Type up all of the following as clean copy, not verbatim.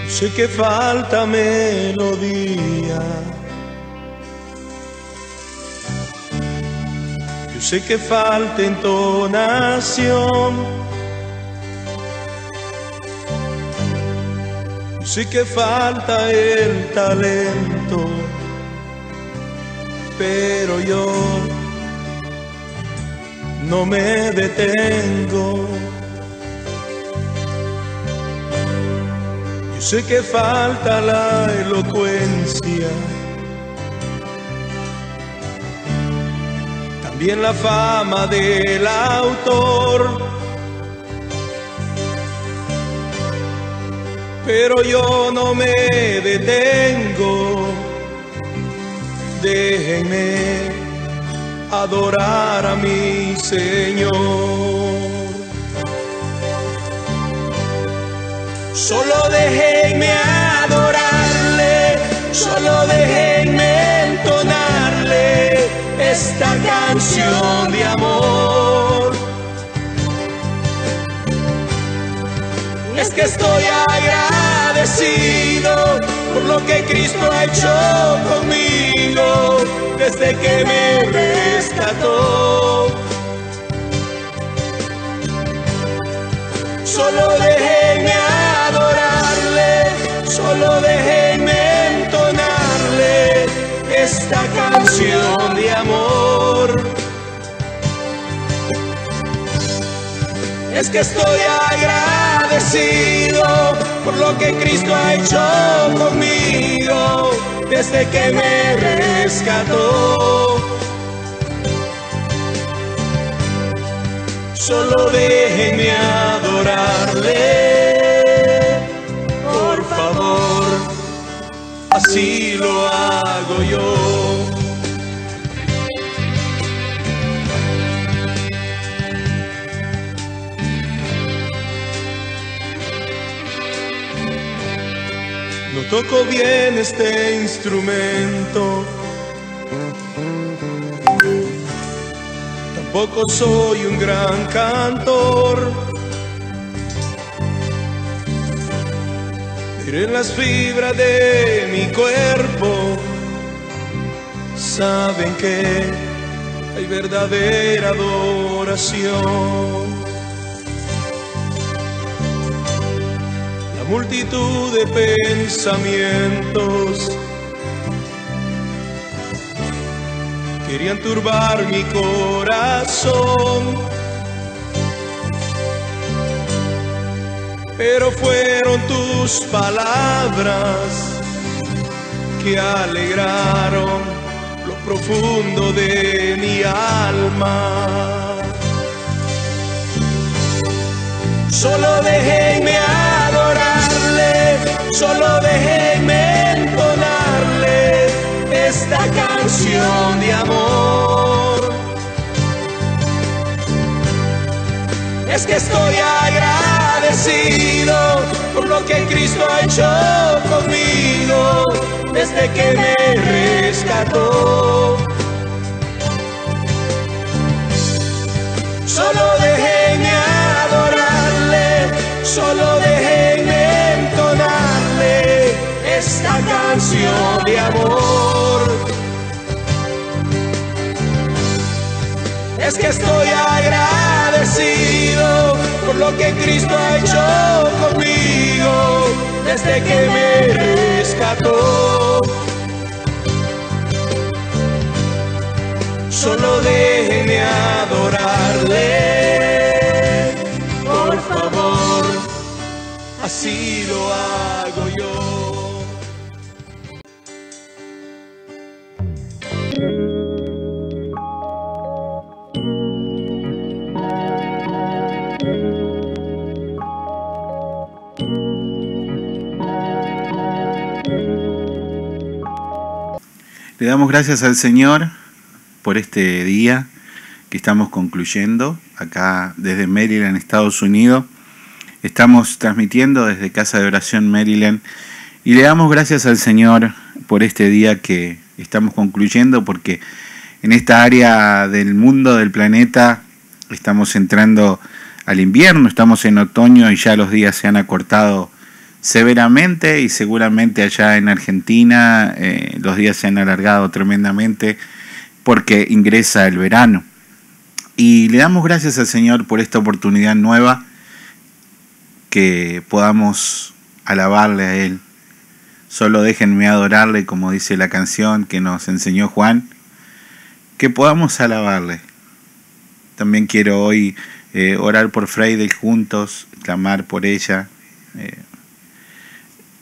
Sé que falta melodía, yo sé que falta entonación, yo sé que falta el talento, pero yo no me detengo. Yo sé que falta la elocuencia, también la fama del autor, pero yo no me detengo. Déjenme adorar a mi Señor. Solo déjenme adorarle, solo déjenme entonarle esta canción de amor. Es que estoy agradecido por lo que Cristo ha hecho conmigo desde que me rescató. Solo déjenme adorarle, solo déjenme entonarle esta canción de amor. Es que estoy agradecido por lo que Cristo ha hecho conmigo desde que me rescató. Solo déjenme adorarle, por favor, así lo hago yo. No toco bien este instrumento, tampoco soy un gran cantor. Miren las fibras de mi cuerpo, saben que hay verdadera adoración. La multitud de pensamientos querían turbar mi corazón, pero fueron tus palabras que alegraron lo profundo de mi alma. Solo déjenme adorarle, solo déjenme entonarle esta canción de amor. Es que estoy agradecido por lo que Cristo ha hecho conmigo desde que me rescató. Solo déjenme adorarle, solo déjenme entonarle esta canción de amor. Es que estoy agradecido por lo que Cristo ha hecho conmigo desde que me rescató. Solo déjenme adorarle, por favor, así lo hago yo. Le damos gracias al Señor por este día que estamos concluyendo acá desde Maryland, Estados Unidos. Estamos transmitiendo desde Casa de Oración Maryland y le damos gracias al Señor por este día que estamos concluyendo, porque en esta área del mundo, del planeta, estamos entrando al invierno, estamos en otoño y ya los días se han acortado severamente, y seguramente allá en Argentina los días se han alargado tremendamente porque ingresa el verano. Y le damos gracias al Señor por esta oportunidad nueva, que podamos alabarle a Él. Solo déjenme adorarle, como dice la canción que nos enseñó Juan, que podamos alabarle. También quiero hoy orar por Freide juntos, clamar por ella,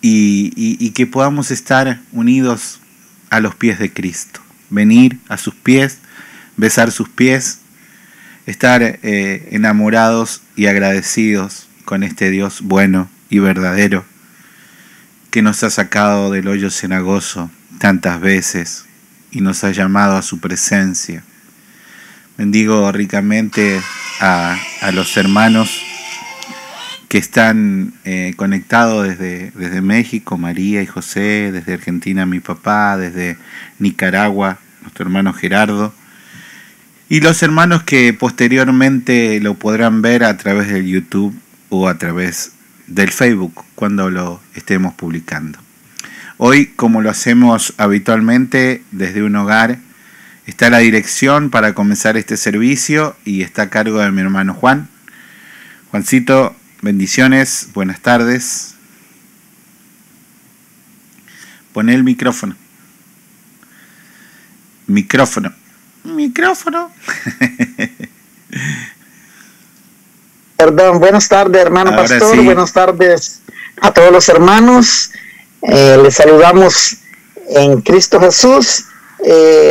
y que podamos estar unidos a los pies de Cristo, venir a sus pies, besar sus pies, estar enamorados y agradecidos con este Dios bueno y verdadero, que nos ha sacado del hoyo cenagoso tantas veces y nos ha llamado a su presencia. Bendigo ricamente a los hermanos que están conectados desde México, María y José, desde Argentina mi papá, desde Nicaragua, nuestro hermano Gerardo, y los hermanos que posteriormente lo podrán ver a través del YouTube o a través del Facebook cuando lo estemos publicando. Hoy, como lo hacemos habitualmente desde un hogar, está la dirección para comenzar este servicio y está a cargo de mi hermano Juan. Juancito, bendiciones, buenas tardes. Pon el micrófono. Micrófono. Perdón, buenas tardes, hermano Ahora pastor, sí. Buenas tardes a todos los hermanos. Les saludamos en Cristo Jesús.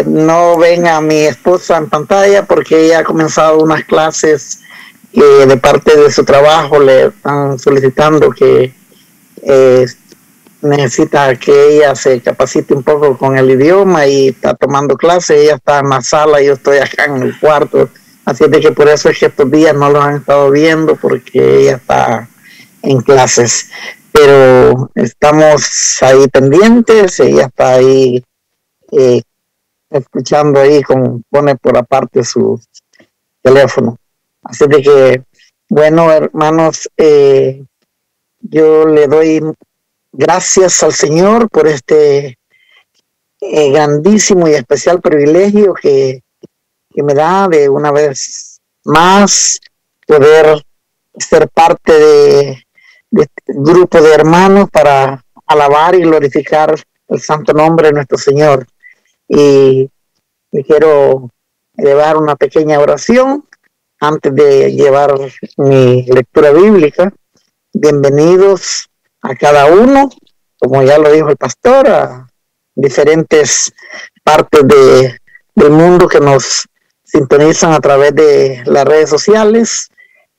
No ven a mi esposa en pantalla porque ella ha comenzado unas clases que de parte de su trabajo le están solicitando que necesita que ella se capacite un poco con el idioma y está tomando clases. Ella está en la sala y yo estoy acá en el cuarto. Así de que por eso es que estos días no los han estado viendo, porque ella está en clases. Pero estamos ahí pendientes, ella está ahí escuchando ahí, pone por aparte su teléfono. Así de que, bueno, hermanos, yo le doy gracias al Señor por este grandísimo y especial privilegio que me da de una vez más poder ser parte de este grupo de hermanos para alabar y glorificar el santo nombre de nuestro Señor. Y le quiero llevar una pequeña oración antes de llevar mi lectura bíblica. Bienvenidos a cada uno, como ya lo dijo el pastor, a diferentes partes del mundo que nos sintonizan a través de las redes sociales.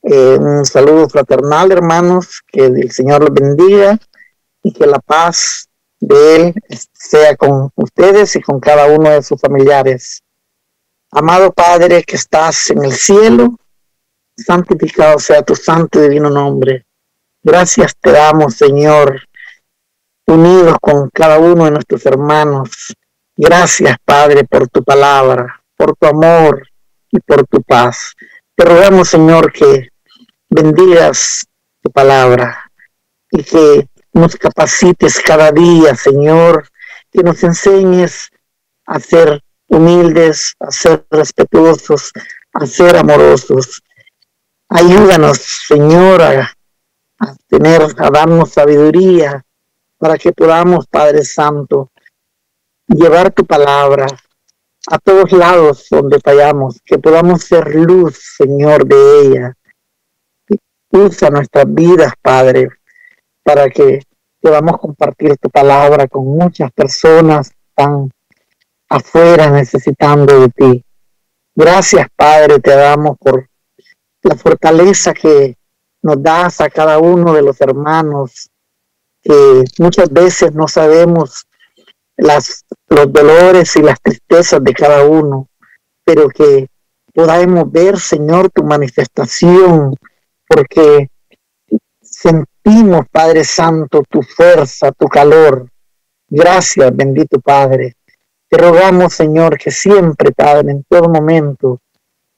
Un saludo fraternal, hermanos, que el Señor los bendiga y que la paz de Él sea con ustedes y con cada uno de sus familiares. Amado Padre que estás en el cielo, santificado sea tu santo y divino nombre. Gracias te damos, Señor, unidos con cada uno de nuestros hermanos. Gracias, Padre, por tu palabra, por tu amor y por tu paz. Te rogamos, Señor, que bendigas tu palabra y que nos capacites cada día, Señor, que nos enseñes a ser humildes, a ser respetuosos, a ser amorosos. Ayúdanos, Señor, a darnos sabiduría para que podamos, Padre Santo, llevar tu palabra a todos lados donde vayamos, que podamos ser luz, Señor, de ella. Usa nuestras vidas, Padre, para que podamos compartir tu palabra con muchas personas que están afuera necesitando de ti. Gracias, Padre, te damos por la fortaleza que nos das a cada uno de los hermanos, que muchas veces no sabemos los dolores y las tristezas de cada uno, pero que podamos ver, Señor, tu manifestación, porque sentimos, Padre Santo, tu fuerza, tu calor. Gracias, bendito Padre. Te rogamos, Señor, que siempre, Padre, en todo momento,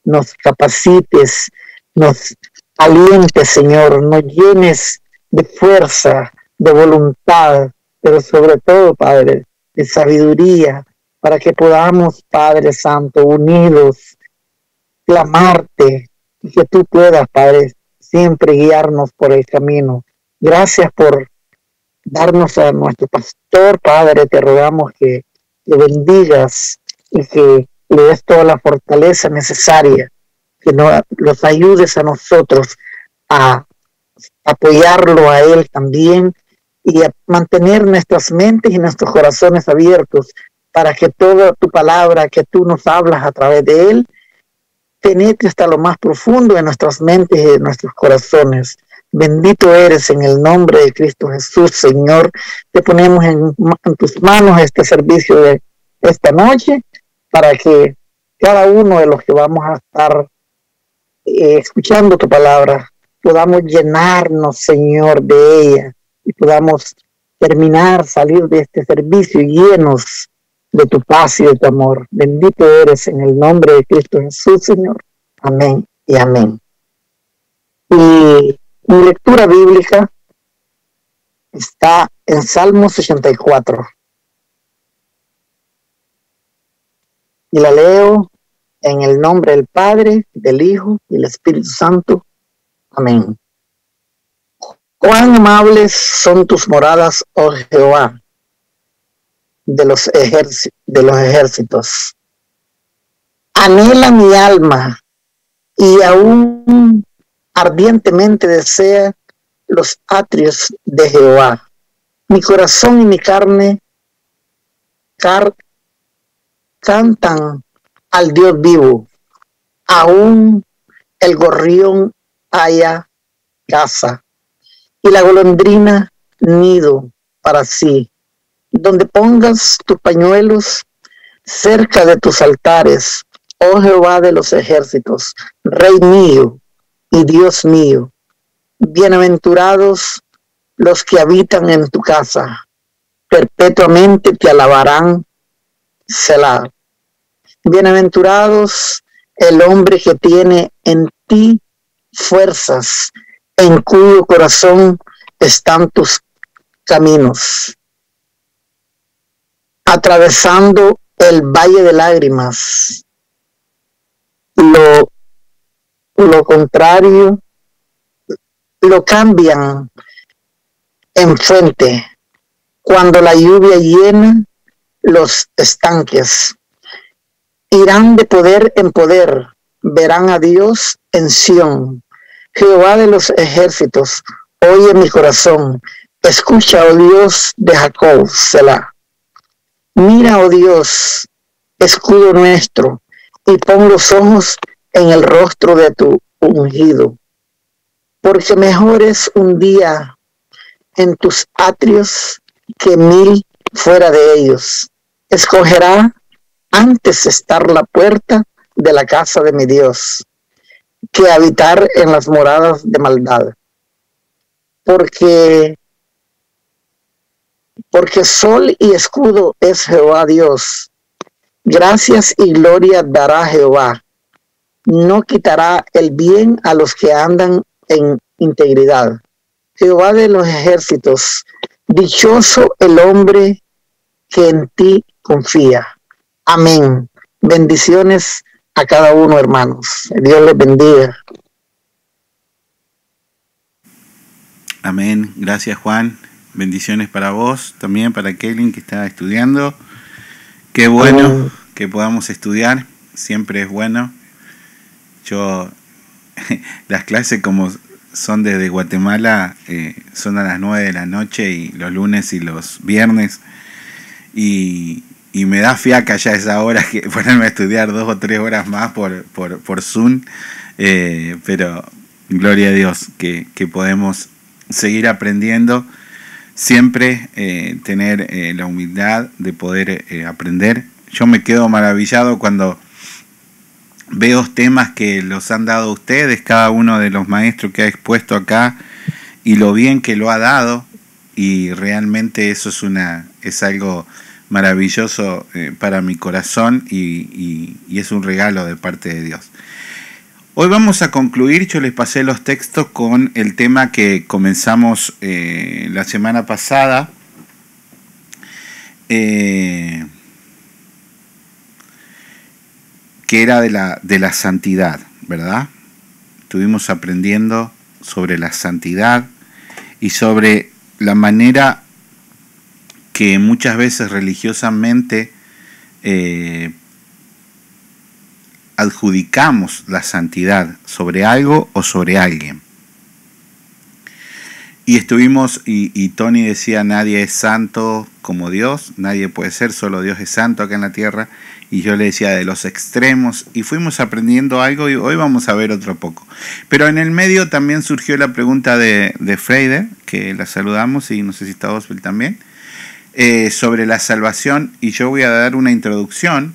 nos capacites, nos alientes, Señor, nos llenes de fuerza de voluntad, pero sobre todo, Padre, de sabiduría, para que podamos, Padre Santo, unidos, clamarte y que tú puedas, Padre, siempre guiarnos por el camino. Gracias por darnos a nuestro pastor, Padre, te rogamos que le bendigas y que le des toda la fortaleza necesaria, que los ayudes a nosotros a apoyarlo a él también y a mantener nuestras mentes y nuestros corazones abiertos para que toda tu palabra que tú nos hablas a través de él penetre hasta lo más profundo de nuestras mentes y de nuestros corazones. Bendito eres en el nombre de Cristo Jesús, Señor. Te ponemos en tus manos este servicio de esta noche para que cada uno de los que vamos a estar escuchando tu palabra podamos llenarnos, Señor, de ella y podamos salir de este servicio llenos de tu paz y de tu amor. Bendito eres en el nombre de Cristo Jesús, Señor. Amén y amén. Y mi lectura bíblica está en Salmos 84. Y la leo en el nombre del Padre, del Hijo y del Espíritu Santo. Amén. Cuán amables son tus moradas, oh Jehová, de los ejércitos. Anhela mi alma y aún ardientemente desea los atrios de Jehová. Mi corazón y mi carne cantan al Dios vivo. Aún el gorrión haya casa y la golondrina nido para sí. Donde pongas tus pañuelos cerca de tus altares, oh Jehová de los ejércitos, Rey mío y Dios mío. Bienaventurados los que habitan en tu casa, perpetuamente te alabarán, Selah. Bienaventurados el hombre que tiene en ti fuerzas, en cuyo corazón están tus caminos. Atravesando el valle de lágrimas, lo contrario, lo cambian en fuente. Cuando la lluvia llena los estanques, irán de poder en poder, verán a Dios en Sión. Jehová de los ejércitos, oye mi corazón, escucha, oh Dios de Jacob, Selah. Mira, oh Dios, escudo nuestro, y pon los ojos en el rostro de tu ungido. Porque mejor es un día en tus atrios que 1000 fuera de ellos. Escogerá antes estar la puerta de la casa de mi Dios, que habitar en las moradas de maldad. Porque sol y escudo es Jehová Dios. Gracias y gloria dará Jehová. No quitará el bien a los que andan en integridad. Jehová de los ejércitos, dichoso el hombre que en ti confía. Amén. Bendiciones a cada uno, hermanos. Dios les bendiga. Amén. Gracias, Juan. Bendiciones para vos, también para Kaylin que está estudiando. Qué bueno que podamos estudiar, siempre es bueno. Yo, las clases como son desde Guatemala, son a las 9 de la noche y los lunes y los viernes. Y me da fiaca ya esa hora que ponerme a estudiar 2 o 3 horas más por Zoom. Pero gloria a Dios que podemos seguir aprendiendo. Siempre tener la humildad de poder aprender. Yo me quedo maravillado cuando veo temas que los han dado ustedes, cada uno de los maestros que ha expuesto acá, y lo bien que lo ha dado, y realmente eso es algo maravilloso para mi corazón y es un regalo de parte de Dios. Hoy vamos a concluir, yo les pasé los textos con el tema que comenzamos la semana pasada, que era de la santidad, ¿verdad? Estuvimos aprendiendo sobre la santidad y sobre la manera que muchas veces religiosamente adjudicamos la santidad sobre algo o sobre alguien. Y estuvimos, y Tony decía, nadie es santo como Dios, nadie puede ser, solo Dios es santo acá en la tierra. Y yo le decía de los extremos, y fuimos aprendiendo algo, y hoy vamos a ver otro poco. Pero en el medio también surgió la pregunta de Freide, que la saludamos, y no sé si está Oswald también, sobre la salvación, y yo voy a dar una introducción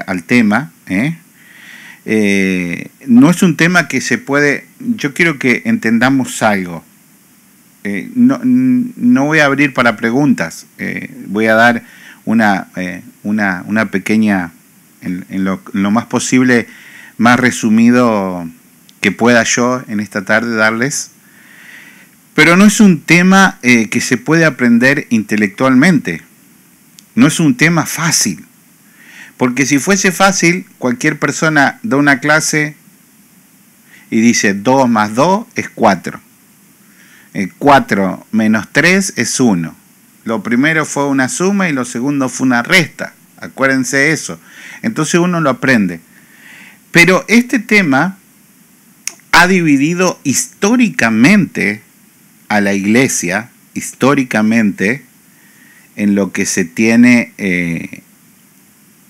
al tema. No es un tema que se puede, yo quiero que entendamos algo. No voy a abrir para preguntas, voy a dar una pequeña, en lo más posible, más resumido que pueda yo en esta tarde darles. Pero no es un tema que se puede aprender intelectualmente, no es un tema fácil, porque si fuese fácil, cualquier persona da una clase y dice 2 más 2 es 4. 4 menos 3 es 1. Lo primero fue una suma y lo segundo fue una resta. Acuérdense de eso. Entonces uno lo aprende. Pero este tema ha dividido históricamente a la iglesia, históricamente, en lo que se tiene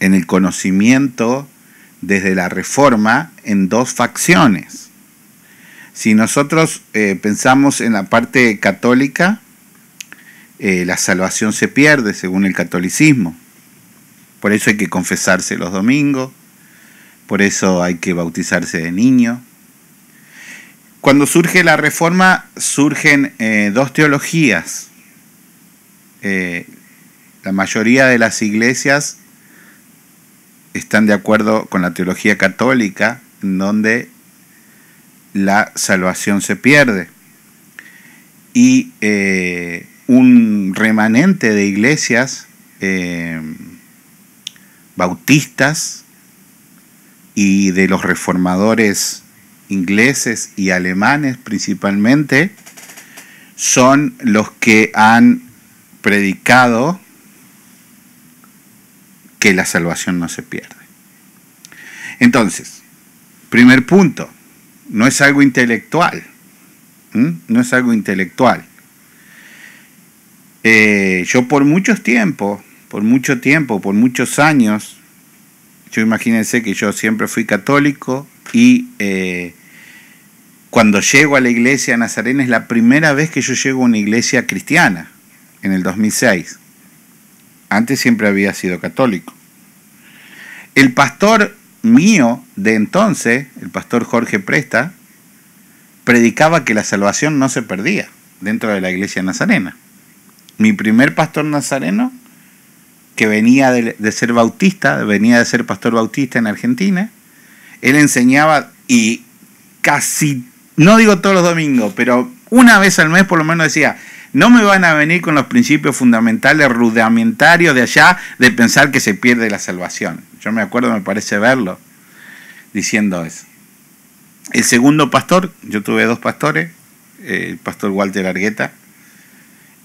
en el conocimiento desde la Reforma, en 2 facciones. Si nosotros pensamos en la parte católica, la salvación se pierde según el catolicismo. Por eso hay que confesarse los domingos, por eso hay que bautizarse de niño. Cuando surge la Reforma, surgen 2 teologías. La mayoría de las iglesias están de acuerdo con la teología católica, en donde la salvación se pierde. Y un remanente de iglesias bautistas y de los reformadores ingleses y alemanes principalmente son los que han predicado que la salvación no se pierde. Entonces, primer punto, no es algo intelectual, no es algo intelectual. Yo por mucho tiempo, por muchos años, yo imagínense que yo siempre fui católico y cuando llego a la iglesia nazarena es la primera vez que yo llego a una iglesia cristiana, en el 2006. Antes siempre había sido católico. El pastor mío de entonces, el pastor Jorge Presta, predicaba que la salvación no se perdía dentro de la iglesia nazarena. Mi primer pastor nazareno, que venía de ser bautista, venía de ser pastor bautista en Argentina, él enseñaba y casi, no digo todos los domingos, pero una vez al mes por lo menos decía, no me van a venir con los principios fundamentales rudimentarios de allá de pensar que se pierde la salvación. Yo me acuerdo, me parece verlo diciendo eso. El segundo pastor, yo tuve 2 pastores, el pastor Walter Argueta,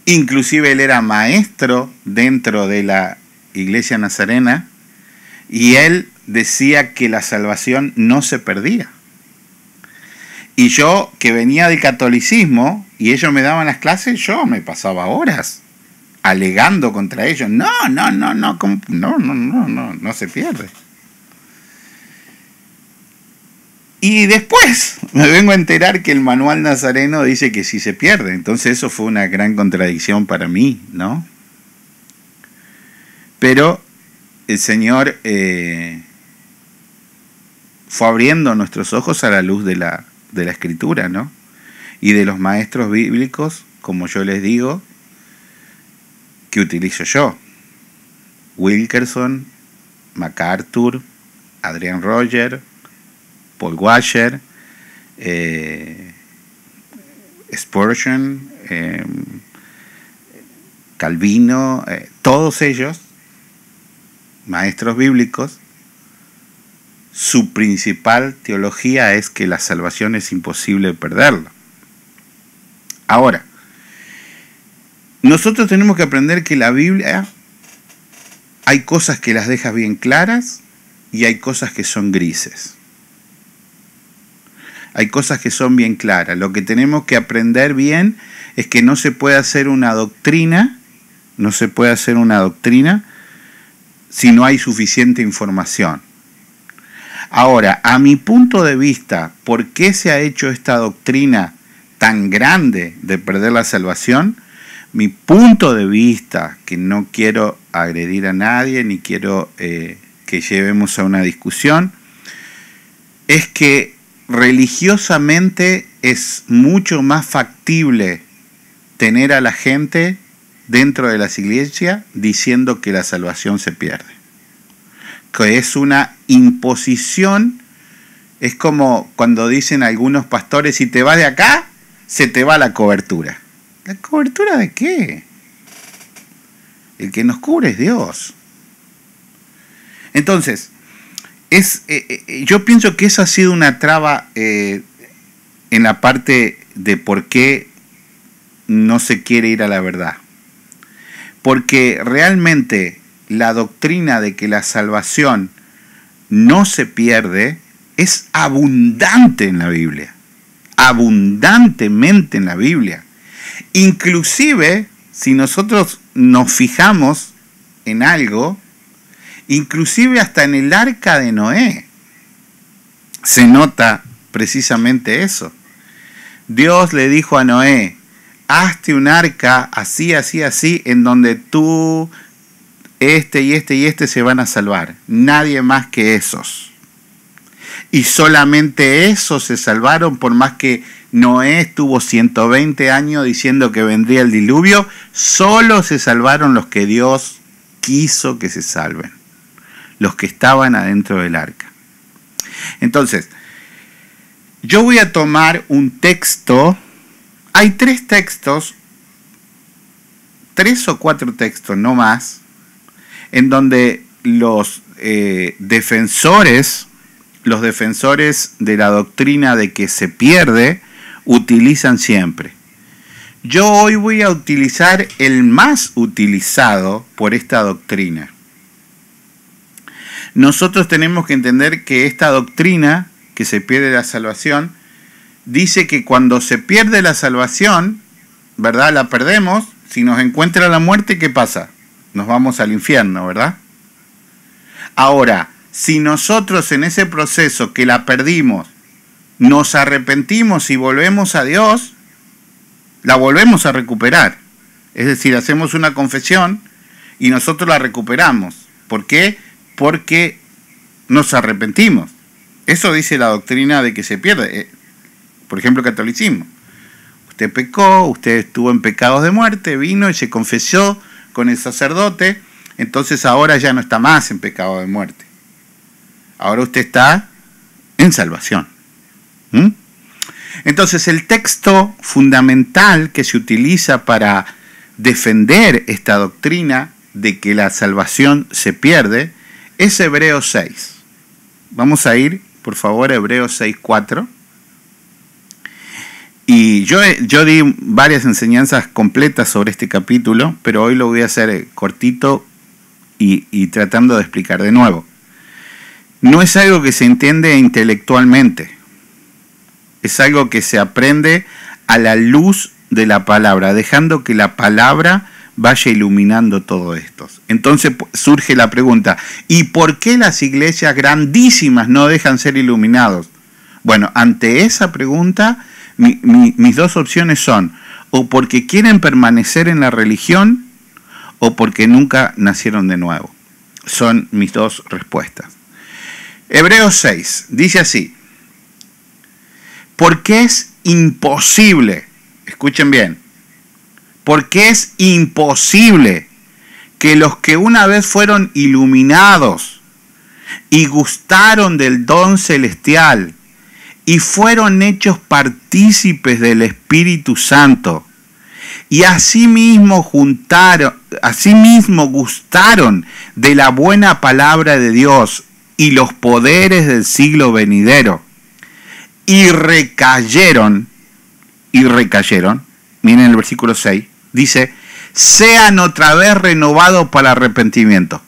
inclusive él era maestro dentro de la iglesia nazarena y él decía que la salvación no se perdía. Y yo, que venía del catolicismo y ellos me daban las clases, yo me pasaba horas alegando contra ellos. No se pierde. Y después me vengo a enterar que el manual nazareno dice que sí se pierde. Entonces eso fue una gran contradicción para mí, ¿no? Pero el Señor fue abriendo nuestros ojos a la luz de la Escritura, ¿no? Y de los maestros bíblicos, como yo les digo, que utilizo yo. Wilkerson, MacArthur, Adrian Roger, Paul Washer, Spurgeon, Calvino, todos ellos, maestros bíblicos, su principal teología es que la salvación es imposible perderla. Ahora, nosotros tenemos que aprender que la Biblia hay cosas que las deja bien claras y hay cosas que son grises. Hay cosas que son bien claras. Lo que tenemos que aprender bien es que no se puede hacer una doctrina, si no hay suficiente información. Ahora, a mi punto de vista, ¿por qué se ha hecho esta doctrina tan grande de perder la salvación? Mi punto de vista, que no quiero agredir a nadie, ni quiero que llevemos a una discusión, es que religiosamente es mucho más factible tener a la gente dentro de las iglesias diciendo que la salvación se pierde. Que es una imposición, es como cuando dicen algunos pastores, si te vas de acá, se te va la cobertura. ¿La cobertura de qué? El que nos cubre es Dios. Entonces, yo pienso que esa ha sido una traba en la parte de por qué no se quiere ir a la verdad. Porque realmente la doctrina de que la salvación no se pierde es abundante en la Biblia. Abundantemente en la Biblia. Inclusive, si nosotros nos fijamos en algo, inclusive hasta en el arca de Noé, se nota precisamente eso. Dios le dijo a Noé, hazte un arca así, así, así, en donde tú, este y este y este se van a salvar. Nadie más que esos. Y solamente esos se salvaron, por más que Noé estuvo 120 años diciendo que vendría el diluvio, solo se salvaron los que Dios quiso que se salven, los que estaban adentro del arca. Entonces, yo voy a tomar un texto, hay 3 textos, 3 o 4 textos, no más, en donde los defensores de la doctrina de que se pierde, utilizan siempre. Yo hoy voy a utilizar el más utilizado por esta doctrina. Nosotros tenemos que entender que esta doctrina, que se pierde la salvación, dice que cuando se pierde la salvación, ¿verdad? La perdemos, si nos encuentra la muerte, ¿qué pasa? Nos vamos al infierno, ¿verdad? Ahora, si nosotros en ese proceso que la perdimos, nos arrepentimos y volvemos a Dios, la volvemos a recuperar. Es decir, hacemos una confesión y nosotros la recuperamos. ¿Por qué? Porque nos arrepentimos. Eso dice la doctrina de que se pierde. Por ejemplo, el catolicismo. Usted pecó, usted estuvo en pecados de muerte, vino y se confesó con el sacerdote, entonces ahora ya no está más en pecado de muerte. Ahora usted está en salvación. Entonces el texto fundamental que se utiliza para defender esta doctrina de que la salvación se pierde es Hebreos 6. Vamos a ir, por favor, a Hebreos 6:4. Y yo di varias enseñanzas completas sobre este capítulo, pero hoy lo voy a hacer cortito y tratando de explicar de nuevo. No es algo que se entiende intelectualmente, es algo que se aprende a la luz de la palabra, dejando que la palabra vaya iluminando todo esto. Entonces surge la pregunta, ¿y por qué las iglesias grandísimas no dejan ser iluminados? Bueno, ante esa pregunta, mis 2 opciones son, o porque quieren permanecer en la religión, o porque nunca nacieron de nuevo. Son mis 2 respuestas. Hebreos 6 dice así, porque es imposible, escuchen bien, porque es imposible que los que una vez fueron iluminados y gustaron del don celestial y fueron hechos partícipes del Espíritu Santo. Y asimismo gustaron de la buena palabra de Dios y los poderes del siglo venidero. Y recayeron, miren el versículo 6, dice, sean otra vez renovados para arrepentimiento.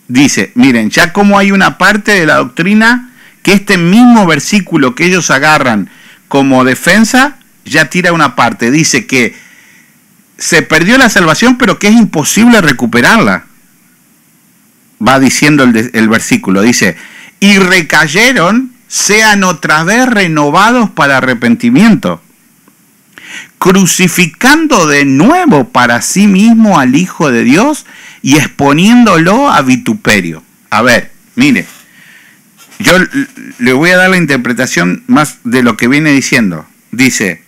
Dice, miren, ya como hay una parte de la doctrina que este mismo versículo que ellos agarran como defensa, ya tira una parte. Dice que se perdió la salvación, pero que es imposible recuperarla. Va diciendo el versículo, dice, y recayeron, sean otra vez renovados para arrepentimiento, crucificando de nuevo para sí mismo al Hijo de Dios y exponiéndolo a vituperio. A ver, mire, yo le voy a dar la interpretación más de lo que viene diciendo. Dice,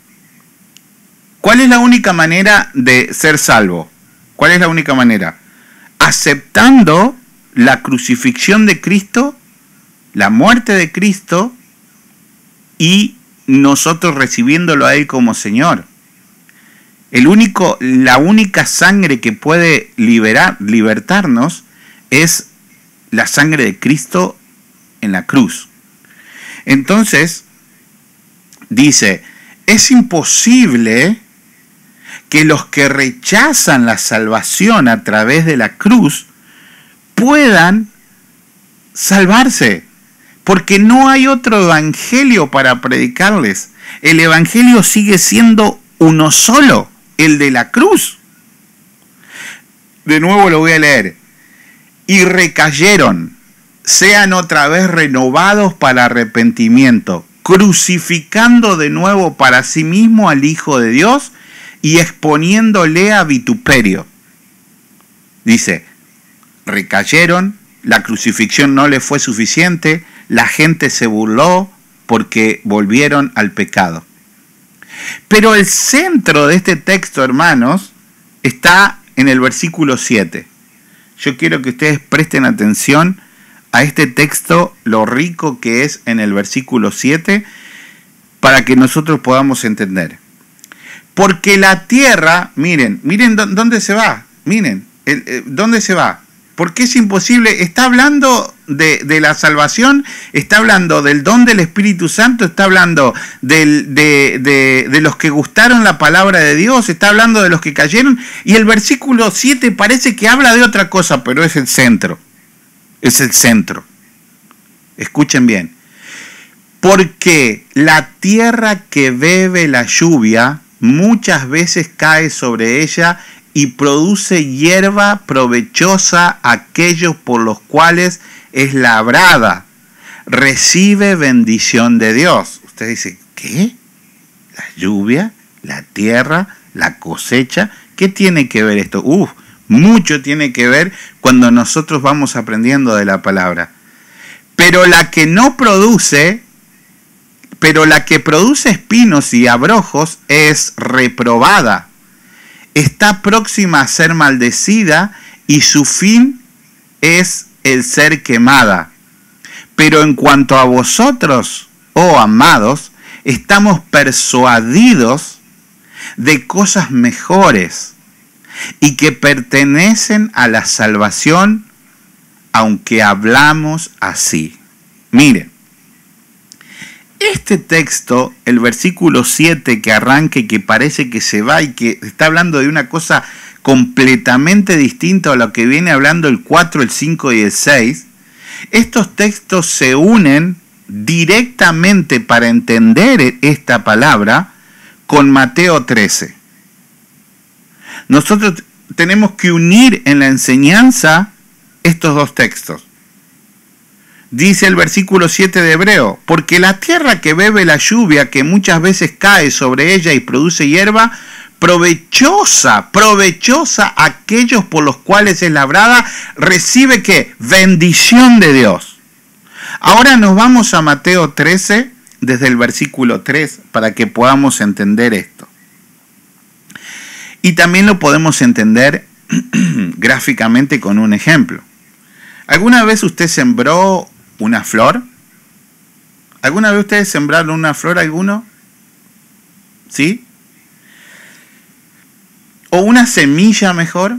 ¿cuál es la única manera de ser salvo? ¿Cuál es la única manera? Aceptando la crucifixión de Cristo, la muerte de Cristo, y nosotros recibiéndolo a Él como Señor. La única sangre que puede libertarnos es la sangre de Cristo en la cruz. Entonces, dice, es imposible que los que rechazan la salvación a través de la cruz puedan salvarse, porque no hay otro evangelio para predicarles. El evangelio sigue siendo uno solo, el de la cruz. De nuevo lo voy a leer. Y recayeron, sean otra vez renovados para arrepentimiento, crucificando de nuevo para sí mismo al Hijo de Dios y exponiéndole a vituperio. Dice, recayeron, la crucifixión no le fue suficiente, la gente se burló porque volvieron al pecado. Pero el centro de este texto, hermanos, está en el versículo 7. Yo quiero que ustedes presten atención a este texto, lo rico que es en el versículo 7, para que nosotros podamos entender. Porque la tierra, miren dónde se va, dónde se va. Porque es imposible, está hablando de la salvación, está hablando del don del Espíritu Santo, está hablando de los que gustaron la palabra de Dios, está hablando de los que cayeron, y el versículo 7 parece que habla de otra cosa, pero es el centro. Es el centro. Escuchen bien. Porque la tierra que bebe la lluvia muchas veces cae sobre ella y produce hierba provechosa a aquellos por los cuales es labrada. Recibe bendición de Dios. Usted dice, ¿qué? ¿La lluvia? ¿La tierra? ¿La cosecha? ¿Qué tiene que ver esto? Mucho tiene que ver cuando nosotros vamos aprendiendo de la palabra. Pero la que produce espinos y abrojos es reprobada. Está próxima a ser maldecida y su fin es el ser quemada. Pero en cuanto a vosotros, oh amados, estamos persuadidos de cosas mejores y que pertenecen a la salvación, aunque hablamos así. Miren, este texto, el versículo 7 que arranca y que parece que se va y que está hablando de una cosa completamente distinta a lo que viene hablando el 4, el 5 y el 6, estos textos se unen directamente para entender esta palabra con Mateo 13. Nosotros tenemos que unir en la enseñanza estos dos textos. Dice el versículo 7 de Hebreo, porque la tierra que bebe la lluvia, que muchas veces cae sobre ella y produce hierba, provechosa a aquellos por los cuales es labrada, recibe ¿qué? Bendición de Dios. Ahora nos vamos a Mateo 13, desde el versículo 3, para que podamos entender esto. Y también lo podemos entender gráficamente con un ejemplo. ¿Alguna vez usted sembró una flor? ¿Alguna vez ustedes sembraron una flor alguno? ¿Sí? ¿O una semilla mejor?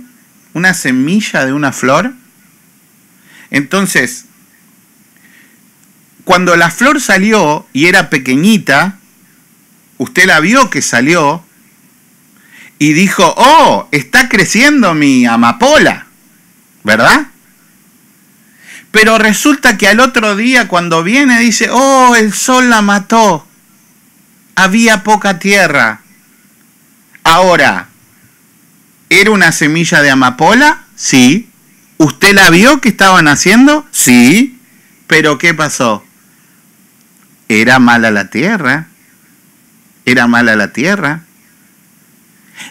¿Una semilla de una flor? Entonces, cuando la flor salió y era pequeñita, usted la vio que salió y dijo, oh, está creciendo mi amapola, ¿verdad? Pero resulta que al otro día cuando viene dice, oh, el sol la mató, había poca tierra. Ahora, ¿era una semilla de amapola? Sí. ¿Usted la vio que estaban haciendo? Sí. ¿Pero qué pasó? Era mala la tierra. Era mala la tierra.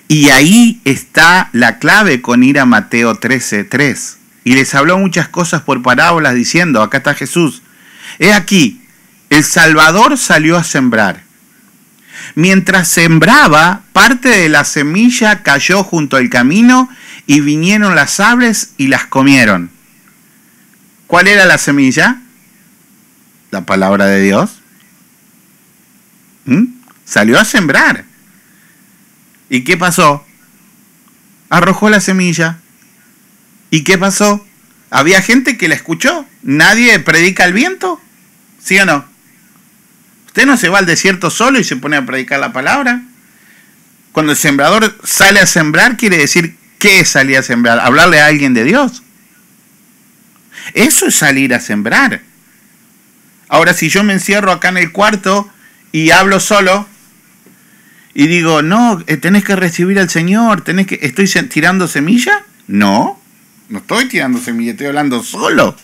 Y ahí está la clave con ir a Mateo 13:3. Y les habló muchas cosas por parábolas diciendo, acá está Jesús. He aquí, el Salvador salió a sembrar. Mientras sembraba, parte de la semilla cayó junto al camino y vinieron las aves y las comieron. ¿Cuál era la semilla? La palabra de Dios. Salió a sembrar. ¿Y qué pasó? Arrojó la semilla. ¿Y qué pasó? ¿Había gente que la escuchó? ¿Nadie predica al viento? ¿Sí o no? Usted no se va al desierto solo y se pone a predicar la palabra. Cuando el sembrador sale a sembrar, quiere decir, ¿qué es salir a sembrar? Hablarle a alguien de Dios. Eso es salir a sembrar. Ahora, si yo me encierro acá en el cuarto y hablo solo y digo, no, tenés que recibir al Señor, ¿estoy tirando semilla? No estoy tirando semilla, estoy hablando solo.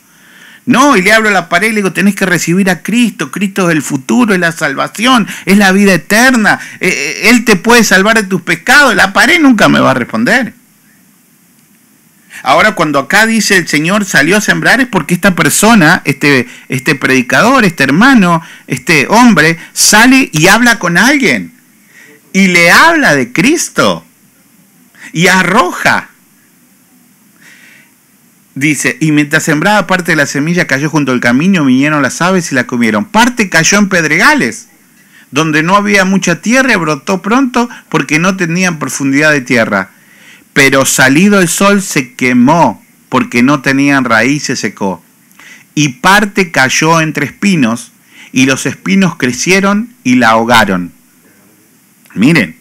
No, y le hablo a la pared y le digo, tenés que recibir a Cristo. Cristo es el futuro, es la salvación, es la vida eterna. Él te puede salvar de tus pecados. La pared nunca me va a responder. Ahora, cuando acá dice el Señor salió a sembrar, es porque esta persona, este predicador, este hermano, este hombre, sale y habla con alguien. Y le habla de Cristo. Y arroja. Dice, y mientras sembraba parte de la semilla cayó junto al camino, vinieron las aves y la comieron. Parte cayó en pedregales, donde no había mucha tierra y brotó pronto porque no tenían profundidad de tierra. Pero salido el sol se quemó porque no tenían raíz, se secó. Y parte cayó entre espinos y los espinos crecieron y la ahogaron. Miren,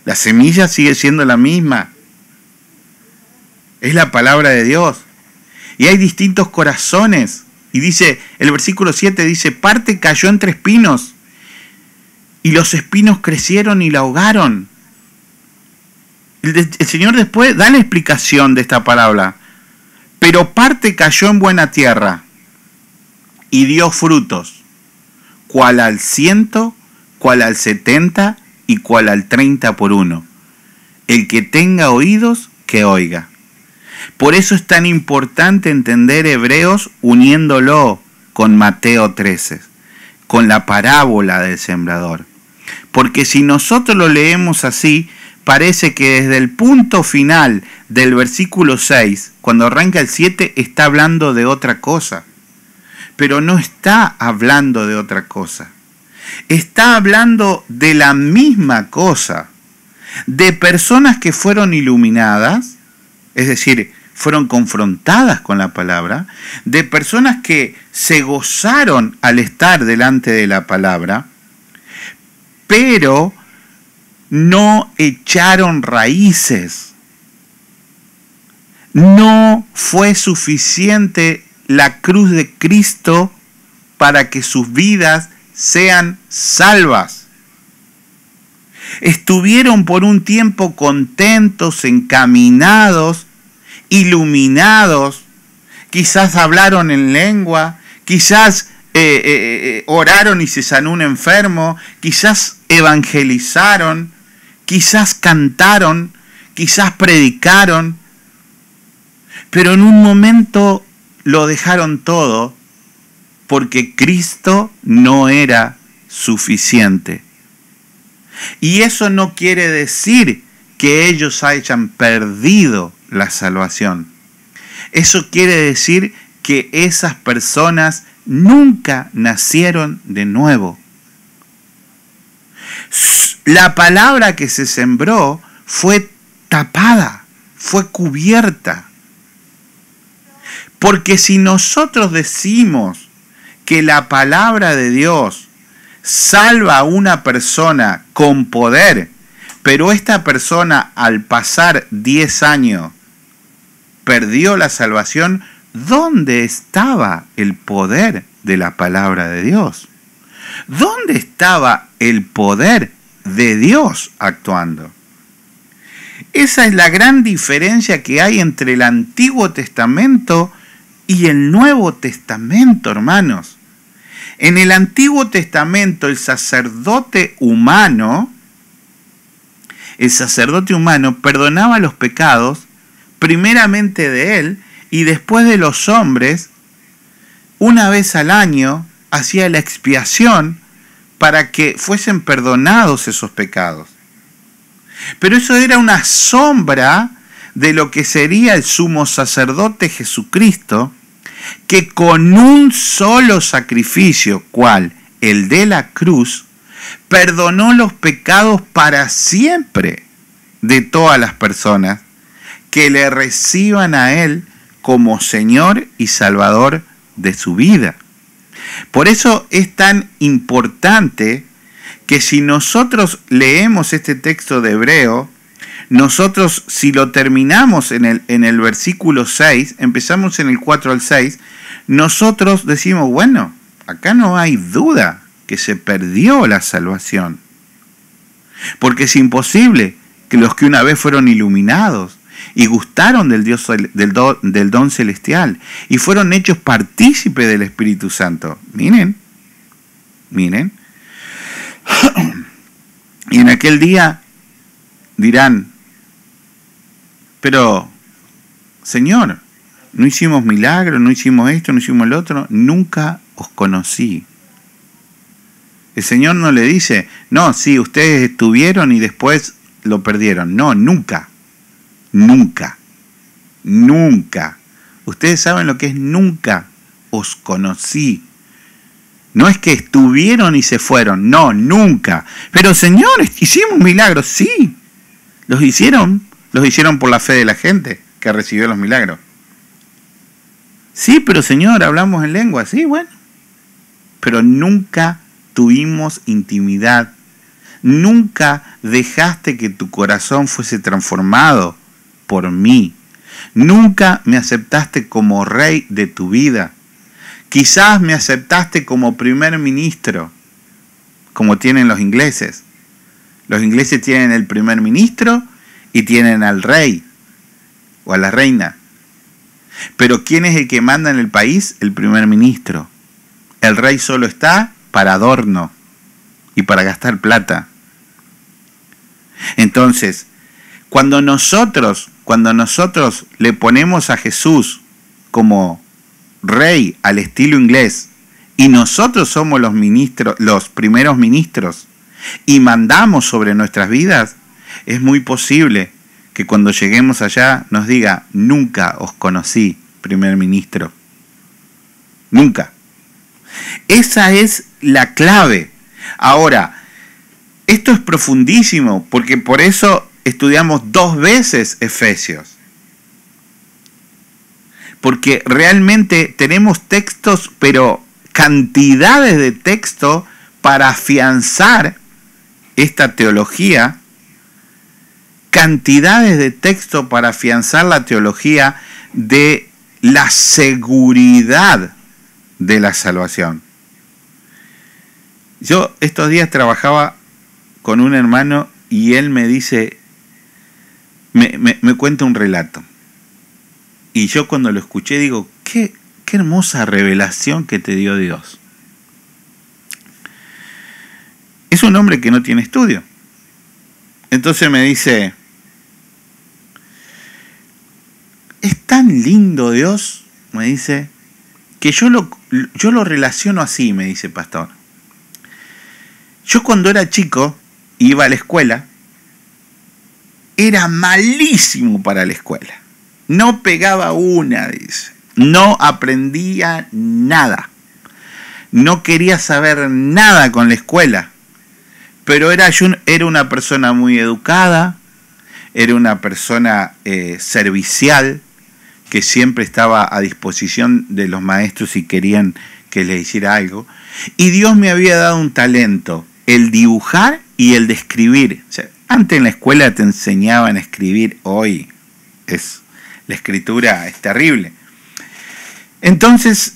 la semilla sigue siendo la misma. Es la palabra de Dios. Y hay distintos corazones. Y dice, el versículo 7 dice, parte cayó entre espinos. Y los espinos crecieron y la ahogaron. El Señor después da la explicación de esta palabra. Pero parte cayó en buena tierra. Y dio frutos. Cual al 100, cual al 70 y cual al 30 por uno. El que tenga oídos, que oiga. Por eso es tan importante entender Hebreos uniéndolo con Mateo 13, con la parábola del sembrador. Porque si nosotros lo leemos así, parece que desde el punto final del versículo 6, cuando arranca el 7, está hablando de otra cosa. Pero no está hablando de otra cosa. Está hablando de la misma cosa. De personas que fueron iluminadas, es decir, fueron confrontadas con la palabra, de personas que se gozaron al estar delante de la palabra, pero no echaron raíces. No fue suficiente la cruz de Cristo para que sus vidas sean salvas. Estuvieron por un tiempo contentos, encaminados, iluminados, quizás hablaron en lengua, quizás oraron y se sanó un enfermo, quizás evangelizaron, quizás cantaron, quizás predicaron, pero en un momento lo dejaron todo porque Cristo no era suficiente. Y eso no quiere decir que ellos hayan perdido la salvación. Eso quiere decir que esas personas nunca nacieron de nuevo. La palabra que se sembró fue tapada, fue cubierta. Porque si nosotros decimos que la palabra de Dios salva a una persona con poder, pero esta persona al pasar 10 años perdió la salvación, ¿dónde estaba el poder de la palabra de Dios? ¿Dónde estaba el poder de Dios actuando? Esa es la gran diferencia que hay entre el Antiguo Testamento y el Nuevo Testamento, hermanos. En el Antiguo Testamento el sacerdote humano perdonaba los pecados primeramente de él y después de los hombres. Una vez al año hacía la expiación para que fuesen perdonados esos pecados. Pero eso era una sombra de lo que sería el sumo sacerdote Jesucristo, que con un solo sacrificio, cual el de la cruz, perdonó los pecados para siempre de todas las personas que le reciban a Él como Señor y Salvador de su vida. Por eso es tan importante que si nosotros leemos este texto de Hebreo, nosotros si lo terminamos en el versículo 6, empezamos en el 4 al 6, nosotros decimos, bueno, acá no hay duda que se perdió la salvación. Porque es imposible que los que una vez fueron iluminados y gustaron del don celestial y fueron hechos partícipes del Espíritu Santo. Miren. Y en aquel día dirán, pero Señor, no hicimos milagros, no hicimos esto, no hicimos lo otro, nunca os conocí. El Señor no le dice, no, sí, ustedes estuvieron y después lo perdieron. No, nunca. Ustedes saben lo que es nunca os conocí. No es que estuvieron y se fueron, no, nunca. Pero Señor, hicimos milagros, sí. Los hicieron por la fe de la gente que recibió los milagros. Sí, pero Señor, hablamos en lengua, sí, bueno. Pero nunca tuvimos intimidad. Nunca dejaste que tu corazón fuese transformado por mí. Nunca me aceptaste como rey de tu vida. Quizás me aceptaste como primer ministro, como tienen los ingleses. Los ingleses tienen el primer ministro y tienen al rey o a la reina. Pero ¿quién es el que manda en el país? El primer ministro. El rey solo está para adorno y para gastar plata. Entonces, cuando nosotros le ponemos a Jesús como rey al estilo inglés y nosotros somos los primeros ministros y mandamos sobre nuestras vidas, es muy posible que cuando lleguemos allá nos diga, nunca os conocí, primer ministro. Nunca. Esa es la clave. Ahora, esto es profundísimo, porque por eso estudiamos 2 veces Efesios. Porque realmente tenemos textos, pero cantidades de texto para afianzar esta teología, cantidades de texto para afianzar la teología de la seguridad de la salvación. Yo estos días trabajaba con un hermano y él me dice, me cuenta un relato. Y yo cuando lo escuché digo, qué hermosa revelación que te dio Dios. Es un hombre que no tiene estudio. Entonces me dice, es tan lindo Dios, me dice, que yo lo relaciono así, me dice pastor. Yo cuando era chico, iba a la escuela, era malísimo para la escuela. No pegaba una, dice. No aprendía nada. No quería saber nada con la escuela. Pero era una persona muy educada, era una persona servicial, que siempre estaba a disposición de los maestros si querían que les hiciera algo. Y Dios me había dado un talento, el dibujar y el de escribir. O sea, antes en la escuela te enseñaban a escribir, hoy la escritura es terrible. Entonces,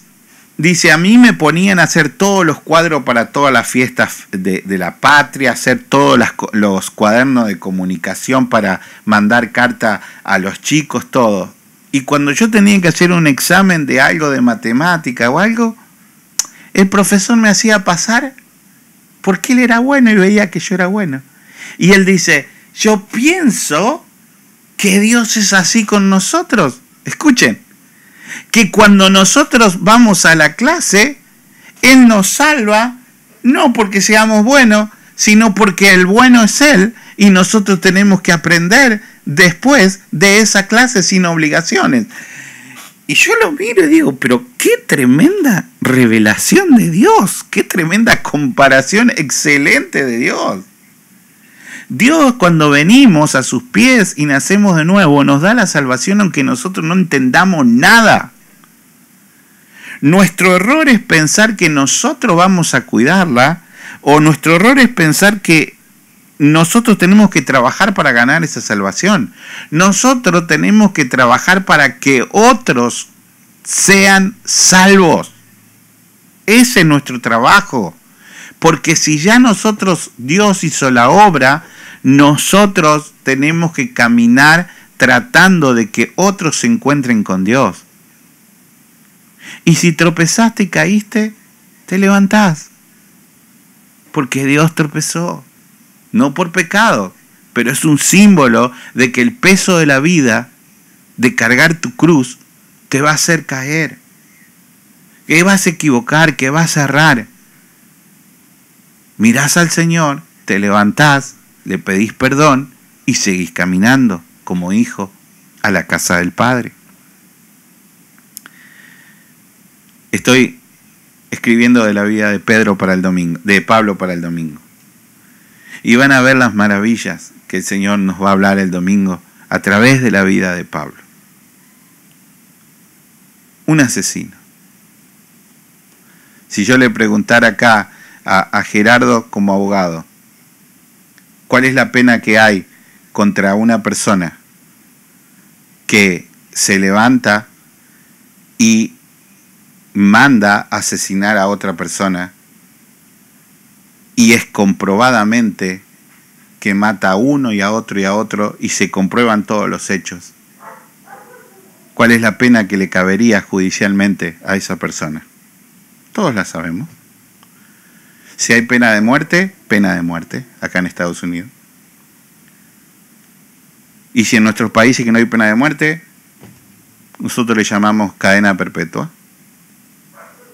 dice, a mí me ponían a hacer todos los cuadros para todas las fiestas de la patria, hacer todos los cuadernos de comunicación para mandar carta a los chicos, todo. Y cuando yo tenía que hacer un examen de algo de matemática o algo, el profesor me hacía pasar porque él era bueno y veía que yo era bueno. Y él dice, yo pienso que Dios es así con nosotros. Escuchen, que cuando nosotros vamos a la clase, Él nos salva, no porque seamos buenos, sino porque el bueno es Él y nosotros tenemos que aprender después de esa clase sin obligaciones. Y yo lo miro y digo, pero qué tremenda revelación de Dios, qué tremenda comparación excelente de Dios. Dios, cuando venimos a sus pies y nacemos de nuevo, nos da la salvación aunque nosotros no entendamos nada. Nuestro error es pensar que nosotros vamos a cuidarla, o nuestro error es pensar que nosotros tenemos que trabajar para ganar esa salvación. Nosotros tenemos que trabajar para que otros sean salvos. Ese es nuestro trabajo. Porque si ya nosotros, Dios hizo la obra, nosotros tenemos que caminar tratando de que otros se encuentren con Dios. Y si tropezaste y caíste, te levantás. Porque Dios tropezó. No por pecado, pero es un símbolo de que el peso de la vida, de cargar tu cruz, te va a hacer caer. Que vas a equivocar, que vas a errar. Mirás al Señor, te levantás, le pedís perdón y seguís caminando como hijo a la casa del Padre. Estoy escribiendo de la vida de Pablo para el domingo. Y van a ver las maravillas que el Señor nos va a hablar el domingo a través de la vida de Pablo. Un asesino. Si yo le preguntara acá a Gerardo como abogado, ¿cuál es la pena que hay contra una persona que se levanta y manda asesinar a otra persona y es comprobadamente que mata a uno y a otro y se comprueban todos los hechos? ¿Cuál es la pena que le cabería judicialmente a esa persona? Todos la sabemos. Si hay pena de muerte acá en Estados Unidos. Y si en nuestros países que no hay pena de muerte, nosotros le llamamos cadena perpetua.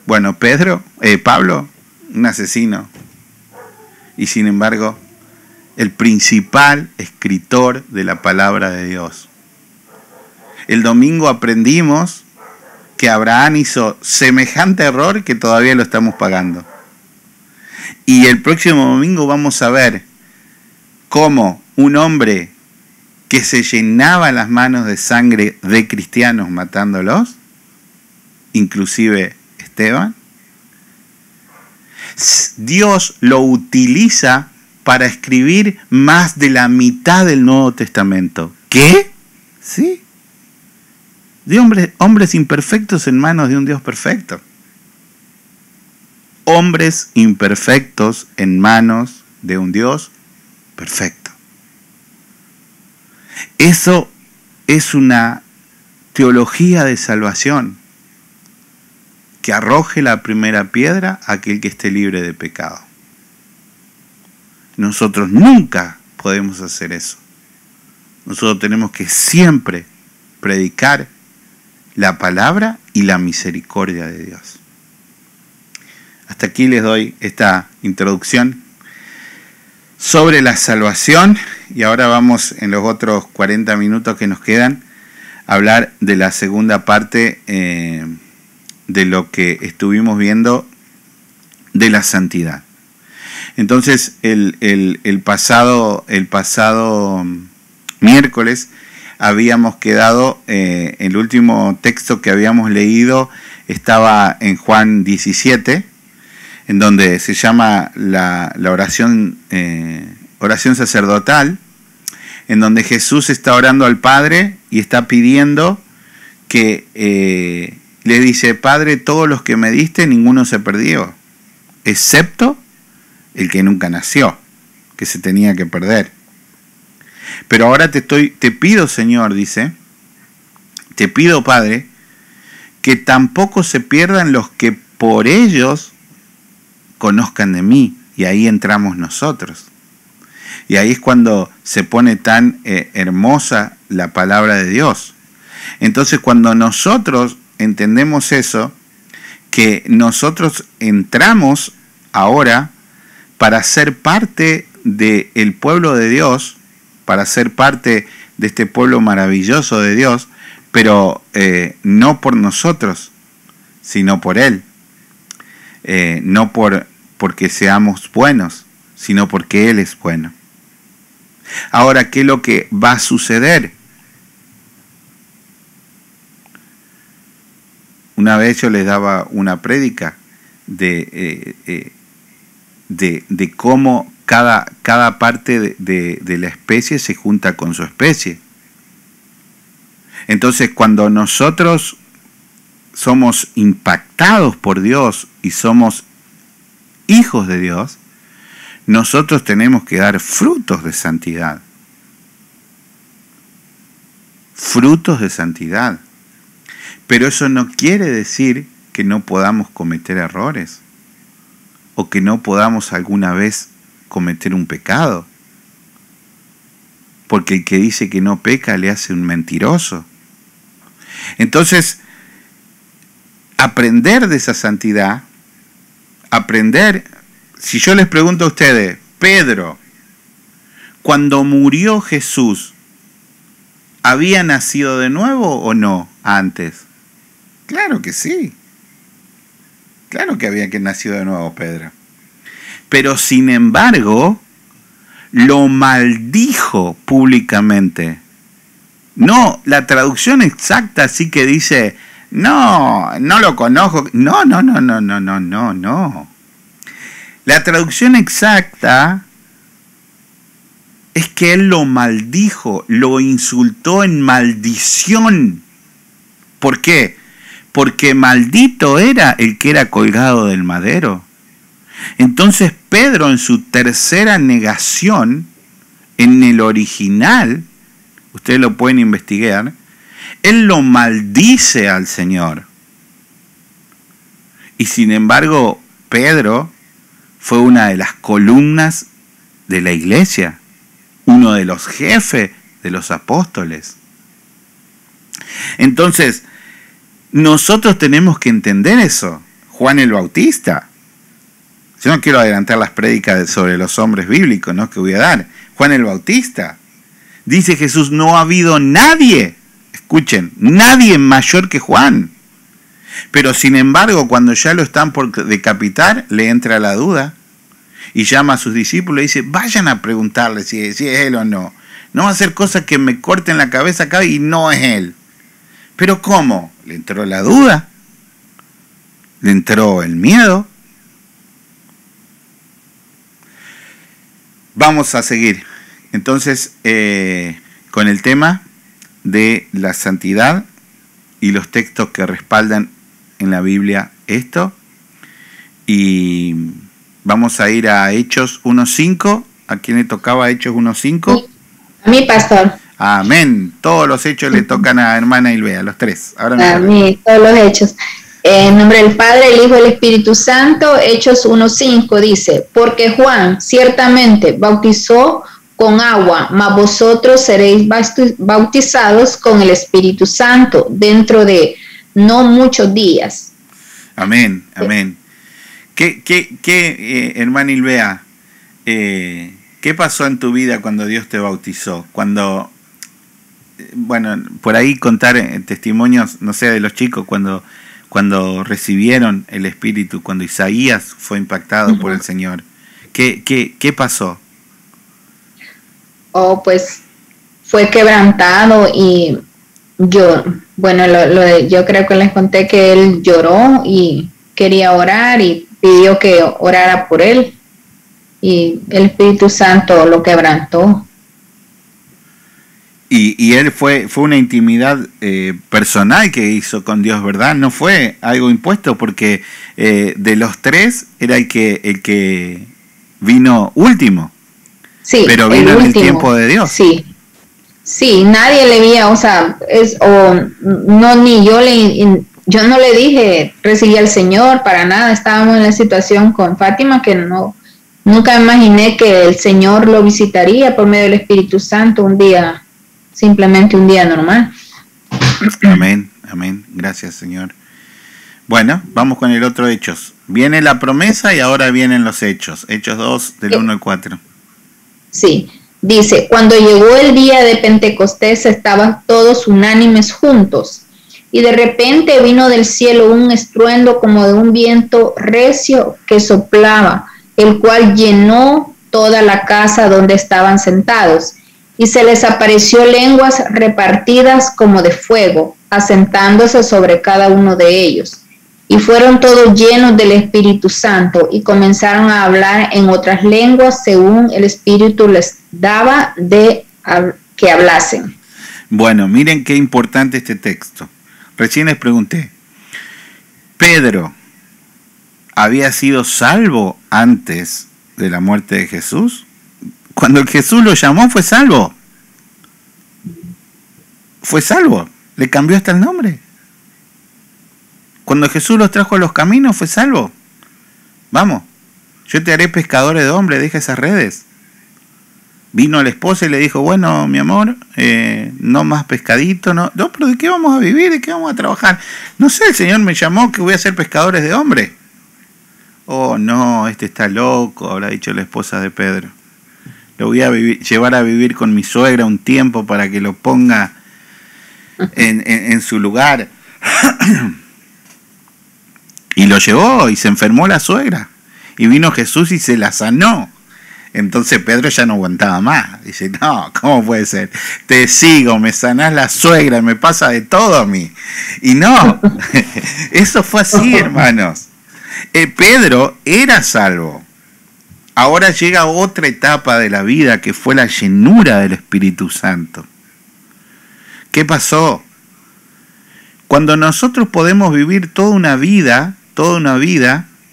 Bueno, Pablo, un asesino. Y sin embargo, el principal escritor de la palabra de Dios. El domingo aprendimos que Abraham hizo semejante error que todavía lo estamos pagando. Y el próximo domingo vamos a ver cómo un hombre que se llenaba las manos de sangre de cristianos matándolos, inclusive Esteban, Dios lo utiliza para escribir más de la mitad del Nuevo Testamento. ¿Qué? ¿Sí? De hombres imperfectos en manos de un Dios perfecto. Hombres imperfectos en manos de un Dios perfecto. Eso es una teología de salvación. Que arroje la primera piedra a aquel que esté libre de pecado. Nosotros nunca podemos hacer eso. Nosotros tenemos que siempre predicar la palabra y la misericordia de Dios. Hasta aquí les doy esta introducción sobre la salvación y ahora vamos en los otros 40 minutos que nos quedan hablar de la segunda parte de lo que estuvimos viendo de la santidad. Entonces, el pasado miércoles habíamos quedado, el último texto que habíamos leído estaba en Juan 17, en donde se llama la oración sacerdotal, en donde Jesús está orando al Padre y está pidiendo que le dice: Padre, todos los que me diste, ninguno se perdió, excepto el que nunca nació, que se tenía que perder. Pero ahora te pido, Señor, dice, te pido, Padre, que tampoco se pierdan los que por ellos conozcan de mí. Y ahí entramos nosotros. Y ahí es cuando se pone tan hermosa la palabra de Dios. Entonces, cuando nosotros entendemos eso, que nosotros entramos ahora para ser parte del pueblo de Dios, para ser parte de este pueblo maravilloso de Dios, pero no por nosotros, sino por Él. No porque seamos buenos, sino porque Él es bueno. Ahora, ¿qué es lo que va a suceder? Una vez yo les daba una prédica de cómo cada parte de la especie se junta con su especie. Entonces, cuando nosotros somos impactados por Dios y somos hijos de Dios, nosotros tenemos que dar frutos de santidad. Frutos de santidad. Pero eso no quiere decir que no podamos cometer errores o que no podamos alguna vez cometer un pecado. Porque el que dice que no peca le hace un mentiroso. Entonces, aprender de esa santidad, si yo les pregunto a ustedes, Pedro, cuando murió Jesús, ¿había nacido de nuevo o no antes? Claro que sí. Claro que había nacido de nuevo Pedro. Pero sin embargo, lo maldijo públicamente. No, la traducción exacta sí que dice, no lo conozco. No. La traducción exacta es que él lo maldijo, lo insultó en maldición. ¿Por qué? Porque maldito era el que era colgado del madero. Entonces Pedro, en su tercera negación, en el original, ustedes lo pueden investigar, él lo maldice al Señor. Y sin embargo, Pedro fue una de las columnas de la iglesia, uno de los jefes de los apóstoles. Entonces, nosotros tenemos que entender eso. Juan el Bautista. Yo no quiero adelantar las prédicas sobre los hombres bíblicos, ¿no?, que voy a dar. Juan el Bautista. Dice Jesús, no ha habido nadie, escuchen, nadie mayor que Juan. Pero sin embargo, cuando ya lo están por decapitar, le entra la duda y llama a sus discípulos y dice, vayan a preguntarle si es él o no. No va a hacer cosas que me corten la cabeza acá y no es él. Pero ¿cómo? Le entró la duda, le entró el miedo. Vamos a seguir entonces con el tema de la santidad y los textos que respaldan en la Biblia esto. Y vamos a ir a Hechos 1.5. ¿A quién le tocaba Hechos 1.5? A mí, pastor. Amén. Todos los hechos le tocan a hermana Ilvea, los tres. Ahora a mí, todos los hechos. En nombre del Padre, el Hijo y el Espíritu Santo. Hechos 1.5 dice, porque Juan ciertamente bautizó con agua, mas vosotros seréis bautizados con el Espíritu Santo dentro de no muchos días. Amén, amén. ¿Qué hermana Ilvea, qué pasó en tu vida cuando Dios te bautizó? Cuando bueno, por ahí contar testimonios, no sé, de los chicos cuando recibieron el Espíritu, cuando Isaías fue impactado por el Señor. ¿Qué pasó? Oh, pues fue quebrantado y yo, bueno, yo creo que les conté que él lloró y quería orar y pidió que orara por él y el Espíritu Santo lo quebrantó. Y él fue una intimidad personal que hizo con Dios, ¿verdad? No fue algo impuesto, porque de los tres era el que vino último. Sí, pero vino en el tiempo de Dios. Sí, nadie le veía, o sea, yo no le dije recibí al Señor para nada. Estábamos en la situación con Fátima que nunca imaginé que el Señor lo visitaría por medio del Espíritu Santo un día, simplemente un día normal. Amén, amén. Gracias, Señor. Bueno, vamos con el otro Hechos. Viene la promesa y ahora vienen los Hechos. Hechos 2, del 1 al 4. Sí, dice, cuando llegó el día de Pentecostés estaban todos unánimes juntos, y de repente vino del cielo un estruendo como de un viento recio que soplaba, el cual llenó toda la casa donde estaban sentados, y se les apareció lenguas repartidas como de fuego, asentándose sobre cada uno de ellos. Y fueron todos llenos del Espíritu Santo y comenzaron a hablar en otras lenguas según el Espíritu les daba que hablasen. Bueno, miren qué importante este texto. Recién les pregunté, ¿Pedro había sido salvo antes de la muerte de Jesús? Cuando Jesús lo llamó fue salvo. Fue salvo. Le cambió hasta el nombre. Cuando Jesús los trajo a los caminos fue salvo. Vamos, yo te haré pescadores de hombres, deja esas redes. Vino la esposa y le dijo, bueno, mi amor, no más pescadito, no, pero ¿de qué vamos a vivir? ¿De qué vamos a trabajar? No sé, el Señor me llamó que voy a ser pescadores de hombres. Oh, no, este está loco, habrá dicho la esposa de Pedro. Lo voy a llevar a vivir con mi suegra un tiempo para que lo ponga en su lugar. Y lo llevó y se enfermó la suegra. Y vino Jesús y se la sanó. Entonces Pedro ya no aguantaba más. Dice, no, ¿cómo puede ser? Te sigo, me sanás la suegra, me pasa de todo a mí. Y no, eso fue así, hermanos. Pedro era salvo. Ahora llega otra etapa de la vida que fue la llenura del Espíritu Santo. ¿Qué pasó? Cuando nosotros podemos vivir toda una vida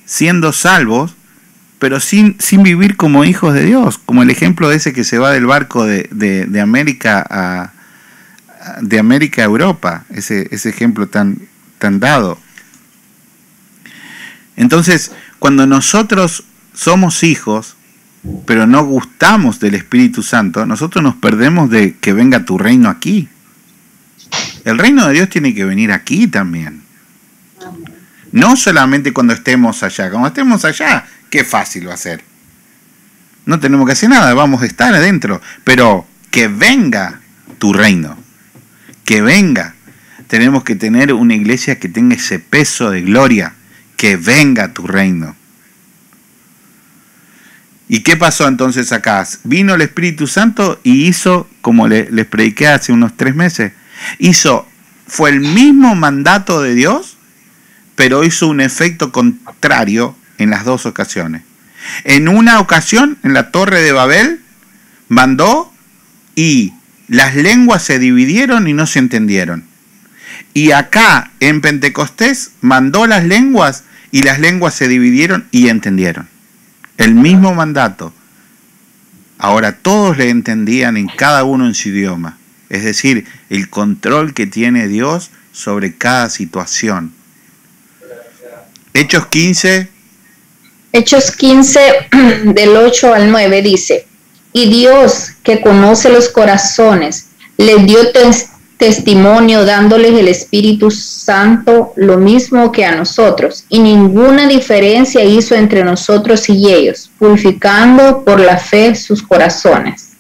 siendo salvos, pero sin vivir como hijos de Dios, como el ejemplo de ese que se va del barco de América a Europa, ese ejemplo tan dado. Entonces, cuando nosotros somos hijos, pero no gustamos del Espíritu Santo, nosotros nos perdemos de que venga tu reino aquí. El reino de Dios tiene que venir aquí también. No solamente cuando estemos allá. Cuando estemos allá, qué fácil va a ser. No tenemos que hacer nada, vamos a estar adentro. Pero que venga tu reino. Que venga. Tenemos que tener una iglesia que tenga ese peso de gloria. Que venga tu reino. ¿Y qué pasó entonces acá? Vino el Espíritu Santo y hizo, como les prediqué hace unos 3 meses, fue el mismo mandato de Dios, pero hizo un efecto contrario en las 2 ocasiones. En una ocasión, en la Torre de Babel, mandó y las lenguas se dividieron y no se entendieron. Y acá, en Pentecostés, mandó las lenguas y las lenguas se dividieron y entendieron. El mismo mandato. Ahora todos le entendían en cada uno en su idioma. Es decir, el control que tiene Dios sobre cada situación. Hechos 15. Hechos 15, del 8 al 9 dice, y Dios, que conoce los corazones, les dio testimonio dándoles el Espíritu Santo lo mismo que a nosotros, y ninguna diferencia hizo entre nosotros y ellos, purificando por la fe sus corazones.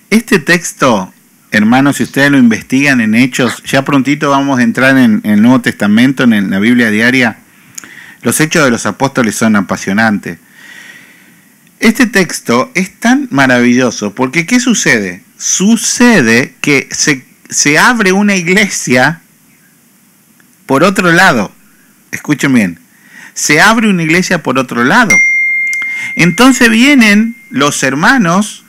Este texto hermanos, si ustedes lo investigan en Hechos, ya prontito vamos a entrar en el Nuevo Testamento, en la Biblia diaria. Los Hechos de los Apóstoles son apasionantes. Este texto es tan maravilloso porque ¿qué sucede? Sucede que se abre una iglesia por otro lado. Escuchen bien. Se abre una iglesia por otro lado. Entonces vienen los hermanos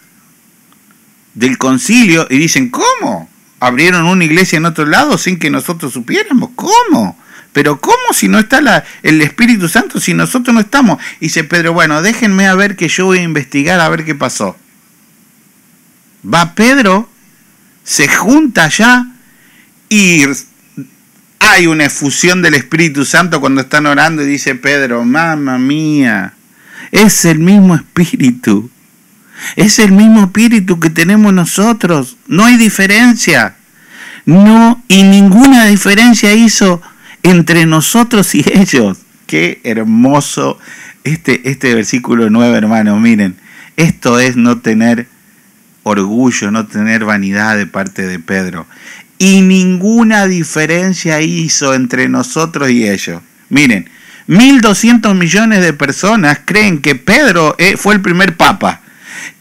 del concilio y dicen, ¿cómo? ¿Abrieron una iglesia en otro lado sin que nosotros supiéramos? ¿Cómo? Pero ¿cómo si no está el Espíritu Santo, si nosotros no estamos? Y dice Pedro, bueno, déjenme a ver que yo voy a investigar a ver qué pasó. Va Pedro, se junta allá y hay una efusión del Espíritu Santo cuando están orando y dice Pedro, mamma mía, es el mismo Espíritu. Es el mismo espíritu que tenemos nosotros. No hay diferencia. No, y ninguna diferencia hizo entre nosotros y ellos. Qué hermoso este versículo 9, hermanos. Miren, esto es no tener orgullo, no tener vanidad de parte de Pedro. Y ninguna diferencia hizo entre nosotros y ellos. Miren, 1.200 millones de personas creen que Pedro fue el primer papa.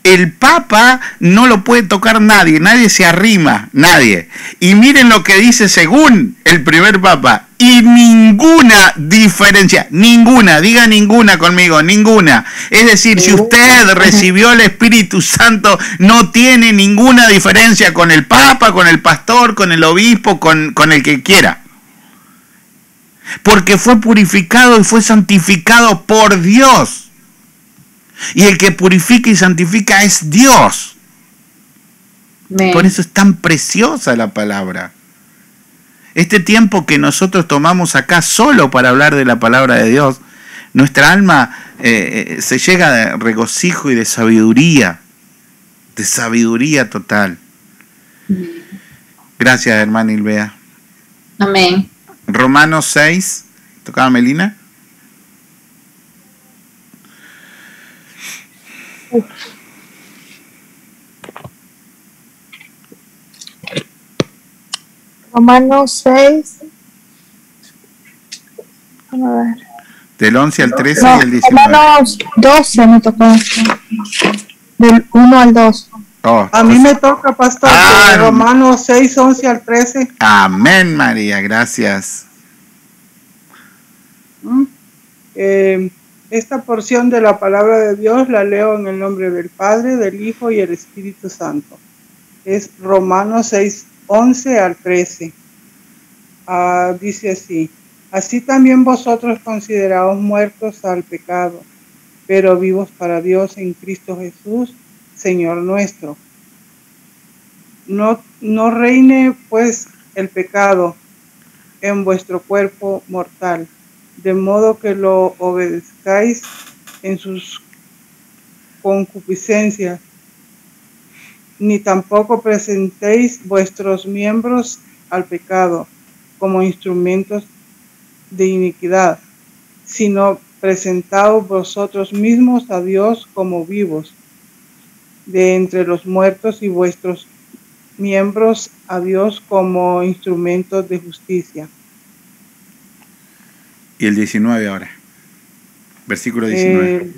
El Papa no lo puede tocar nadie, nadie se arrima, nadie. Y miren lo que dice según el primer Papa, y ninguna diferencia, ninguna, diga ninguna conmigo, ninguna. Es decir, si usted recibió el Espíritu Santo, no tiene ninguna diferencia con el Papa, con el pastor, con el obispo, con el que quiera. Porque fue purificado y fue santificado por Dios. Y el que purifica y santifica es Dios. Amén. Por eso es tan preciosa la palabra. Este tiempo que nosotros tomamos acá solo para hablar de la palabra de Dios, nuestra alma se llega de regocijo y de sabiduría total. Gracias, hermana Ilbea. Amén. Romanos 6, ¿tocaba Melina? Romanos 6. Vamos a ver. Del 11 al 13 No, y el 19. Romanos 12 me tocó. Del 1 al 2. Oh, A mí me toca, pastor, Ah, de Romanos 6, 11 al 13. amén, María, gracias. Esta porción de la palabra de Dios la leo en el nombre del Padre, del Hijo y el Espíritu Santo. Es Romanos 6, 11 al 13. Dice así: así también vosotros consideraos muertos al pecado, pero vivos para Dios en Cristo Jesús, Señor nuestro. No reine pues el pecado en vuestro cuerpo mortal, de modo que lo obedezcáis en sus concupiscencias, ni tampoco presentéis vuestros miembros al pecado como instrumentos de iniquidad, sino presentaos vosotros mismos a Dios como vivos de entre los muertos y vuestros miembros a Dios como instrumentos de justicia. Y el 19 ahora. Versículo 19.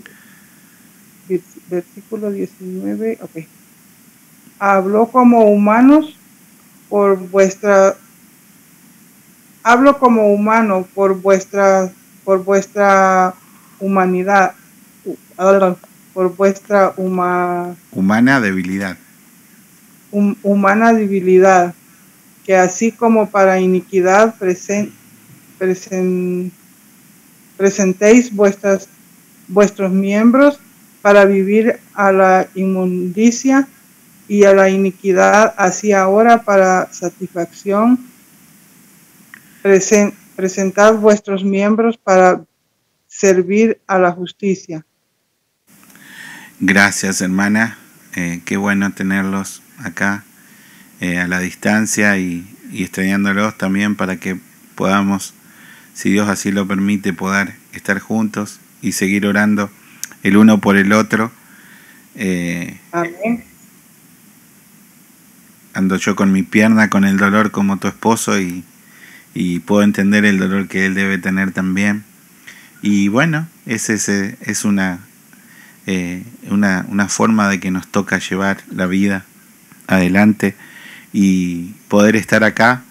Versículo 19, ok. Hablo como humano por vuestra humanidad, por vuestra Humana debilidad. Humana debilidad, que así como para iniquidad presentéis vuestros miembros para vivir a la inmundicia y a la iniquidad, así ahora para satisfacción. Presentad vuestros miembros para servir a la justicia. Gracias, hermana. Qué bueno tenerlos acá a la distancia y extrañándolos también para que podamos, si Dios así lo permite, poder estar juntos y seguir orando el uno por el otro. Amén. ando yo con mi pierna con el dolor como tu esposo y puedo entender el dolor que él debe tener también. Y bueno, es una forma de que nos toca llevar la vida adelante y poder estar acá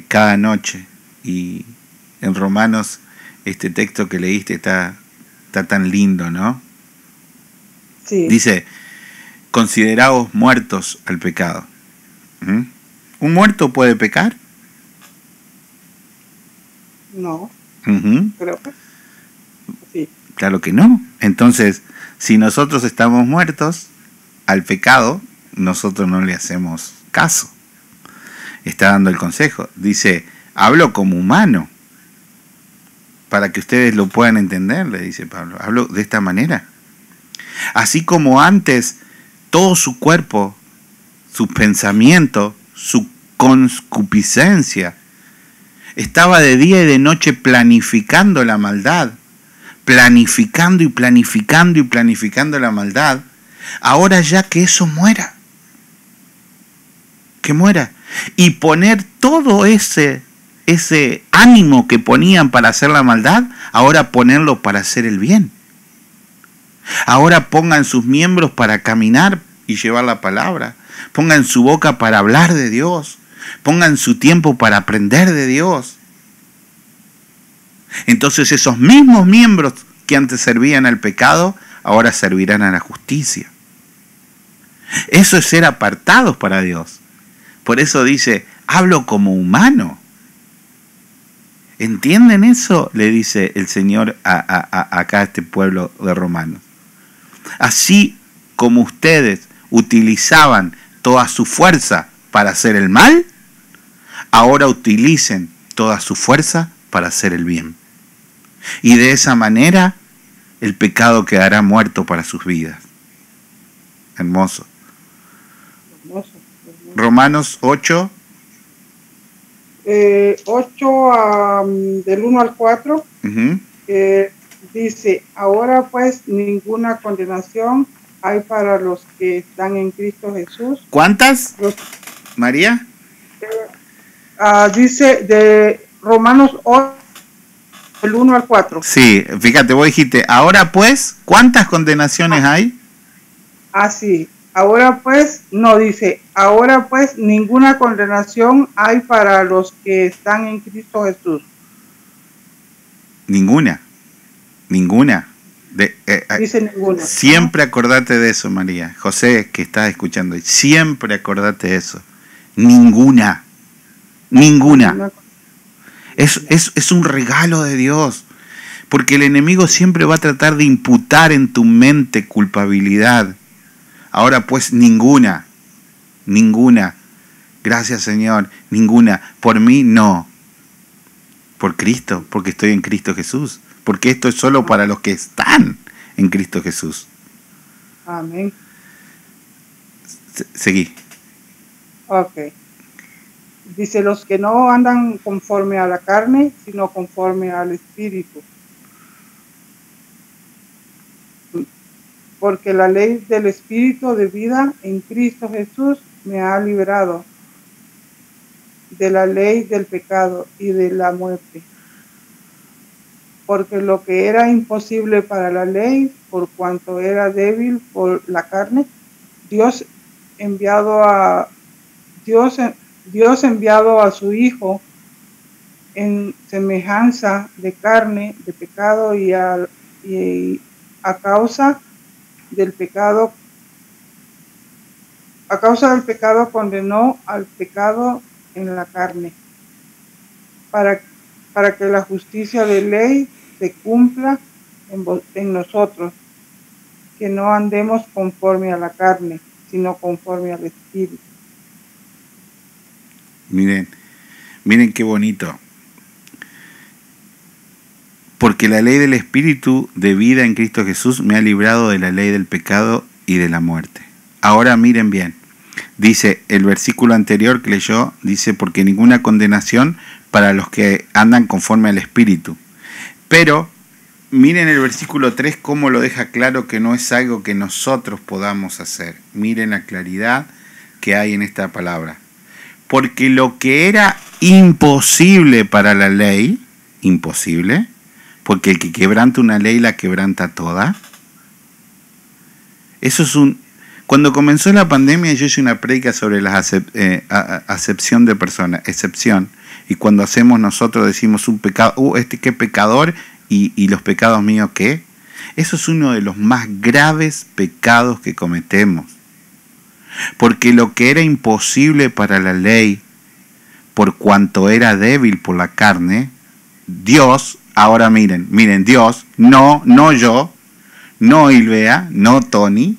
cada noche. Y en Romanos, este texto que leíste está tan lindo, ¿no? Sí. Dice, consideraos muertos al pecado. ¿Mm? ¿Un muerto puede pecar? No, Uh-huh. creo que sí. Claro que no. Entonces, si nosotros estamos muertos al pecado, nosotros no le hacemos caso. Está dando el consejo. Dice, hablo como humano. Para que ustedes lo puedan entender, le dice Pablo. Hablo de esta manera. Así como antes, todo su cuerpo, su pensamiento, su concupiscencia, estaba de día y de noche planificando la maldad, planificando y planificando y planificando la maldad. Ahora ya que eso muera, que muera, y poner todo ese ánimo que ponían para hacer la maldad, ahora ponerlo para hacer el bien. Ahora pongan sus miembros para caminar y llevar la palabra, pongan su boca para hablar de Dios, pongan su tiempo para aprender de Dios. Entonces esos mismos miembros que antes servían al pecado, ahora servirán a la justicia. Eso es ser apartados para Dios. Por eso dice, hablo como humano. ¿Entienden eso? Le dice el Señor acá a este pueblo de Romanos. Así como ustedes utilizaban toda su fuerza para hacer el mal, ahora utilicen toda su fuerza para hacer el bien. Y de esa manera el pecado quedará muerto para sus vidas. Hermoso. Hermoso. Romanos 8. 8 del 1 al 4. Uh-huh. Dice, ahora pues ninguna condenación hay para los que están en Cristo Jesús. ¿Cuántas, María? Dice de Romanos 8, del 1 al 4. Sí, fíjate, vos dijiste, ahora pues, ¿cuántas condenaciones hay? Sí, ahora pues, no dice, ahora pues ninguna condenación hay para los que están en Cristo Jesús. Ninguna. Dice ninguna. Siempre acordate de eso, María. José, que estás escuchando, siempre acordate de eso. Ninguna. Es un regalo de Dios. Porque el enemigo siempre va a tratar de imputar en tu mente culpabilidad. Ahora pues ninguna. Gracias, Señor, ninguna. Por mí no. Por Cristo, porque estoy en Cristo Jesús. Porque esto es solo para los que están en Cristo Jesús. Amén. Seguí. Ok. Dice, los que no andan conforme a la carne, sino conforme al Espíritu. Porque la ley del Espíritu de vida en Cristo Jesús me ha librado de la ley del pecado y de la muerte. Porque lo que era imposible para la ley, por cuanto era débil por la carne, Dios enviado a su Hijo en semejanza de carne, de pecado, y a causa del pecado condenó al pecado en la carne, para que la justicia de ley se cumpla en nosotros, que no andemos conforme a la carne, sino conforme al Espíritu. Miren qué bonito. Porque la ley del Espíritu de vida en Cristo Jesús me ha librado de la ley del pecado y de la muerte. Ahora miren bien. Dice el versículo anterior que leyó, dice, porque ninguna condenación para los que andan conforme al Espíritu. Pero miren el versículo 3 cómo lo deja claro que no es algo que nosotros podamos hacer. Miren la claridad que hay en esta palabra. Porque lo que era imposible para la ley, imposible, porque el que quebranta una ley la quebranta toda. Eso es un... Cuando comenzó la pandemia yo hice una prédica sobre la acepción de personas, excepción. Y cuando hacemos nosotros decimos un pecado, qué pecador y los pecados míos qué. Eso es uno de los más graves pecados que cometemos. Porque lo que era imposible para la ley, por cuanto era débil por la carne, Dios, ahora miren, Dios, no yo, no Ilvea, no Tony,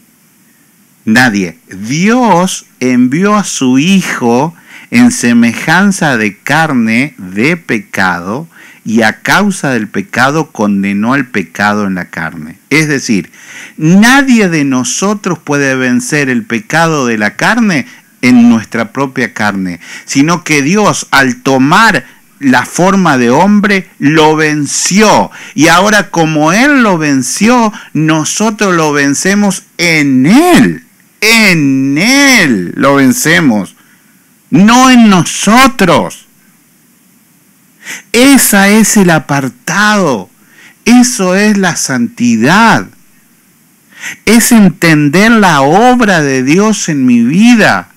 nadie. Dios envió a su Hijo en semejanza de carne de pecado y a causa del pecado condenó al pecado en la carne. Es decir, nadie de nosotros puede vencer el pecado de la carne en nuestra propia carne, sino que Dios al tomar la forma de hombre lo venció, y ahora como Él lo venció, nosotros lo vencemos en Él lo vencemos, no en nosotros. Ese es el apartado, eso es la santidad, es entender la obra de Dios en mi vida.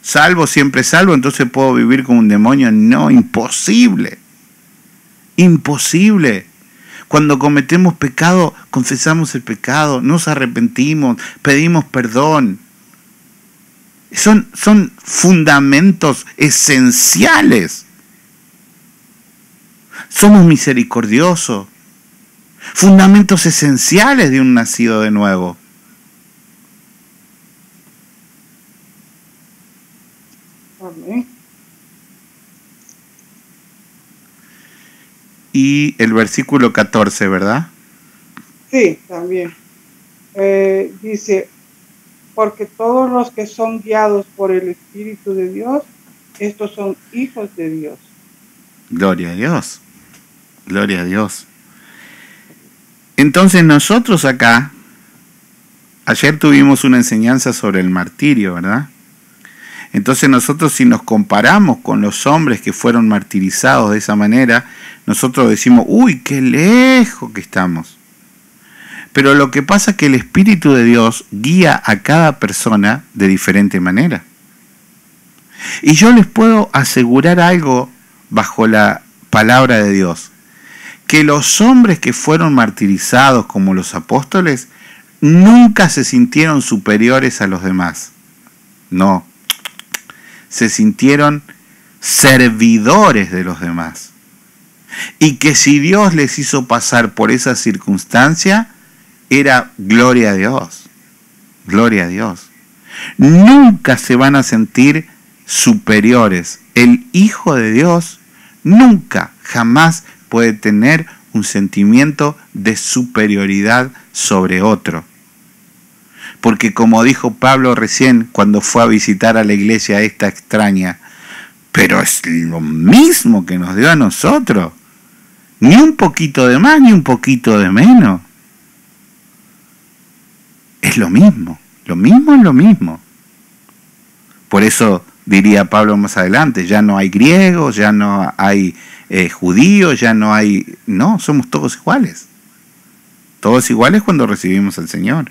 Salvo, siempre salvo, entonces puedo vivir con un demonio. No, imposible. Imposible. Cuando cometemos pecado, confesamos el pecado, nos arrepentimos, pedimos perdón. Son fundamentos esenciales. Somos misericordiosos. Fundamentos esenciales de un nacido de nuevo. Amén. Y el versículo 14, ¿verdad? Sí, también. Dice, porque todos los que son guiados por el Espíritu de Dios, estos son hijos de Dios. Gloria a Dios. Gloria a Dios. Entonces nosotros acá, ayer tuvimos una enseñanza sobre el martirio, ¿verdad? Entonces nosotros, si nos comparamos con los hombres que fueron martirizados de esa manera, nosotros decimos, uy, qué lejos que estamos. Pero lo que pasa es que el Espíritu de Dios guía a cada persona de diferente manera. Y yo les puedo asegurar algo bajo la palabra de Dios, que los hombres que fueron martirizados como los apóstoles nunca se sintieron superiores a los demás. No. Se sintieron servidores de los demás. Y que si Dios les hizo pasar por esa circunstancia, era gloria a Dios. Gloria a Dios. Nunca se van a sentir superiores. El Hijo de Dios nunca, jamás puede tener un sentimiento de superioridad sobre otro. Porque como dijo Pablo recién cuando fue a visitar a la iglesia esta extraña, pero es lo mismo que nos dio a nosotros. Ni un poquito de más, ni un poquito de menos. Es lo mismo es lo mismo. Por eso diría Pablo más adelante, ya no hay griegos, ya no hay judíos, ya no hay... No, somos todos iguales. Todos iguales cuando recibimos al Señor.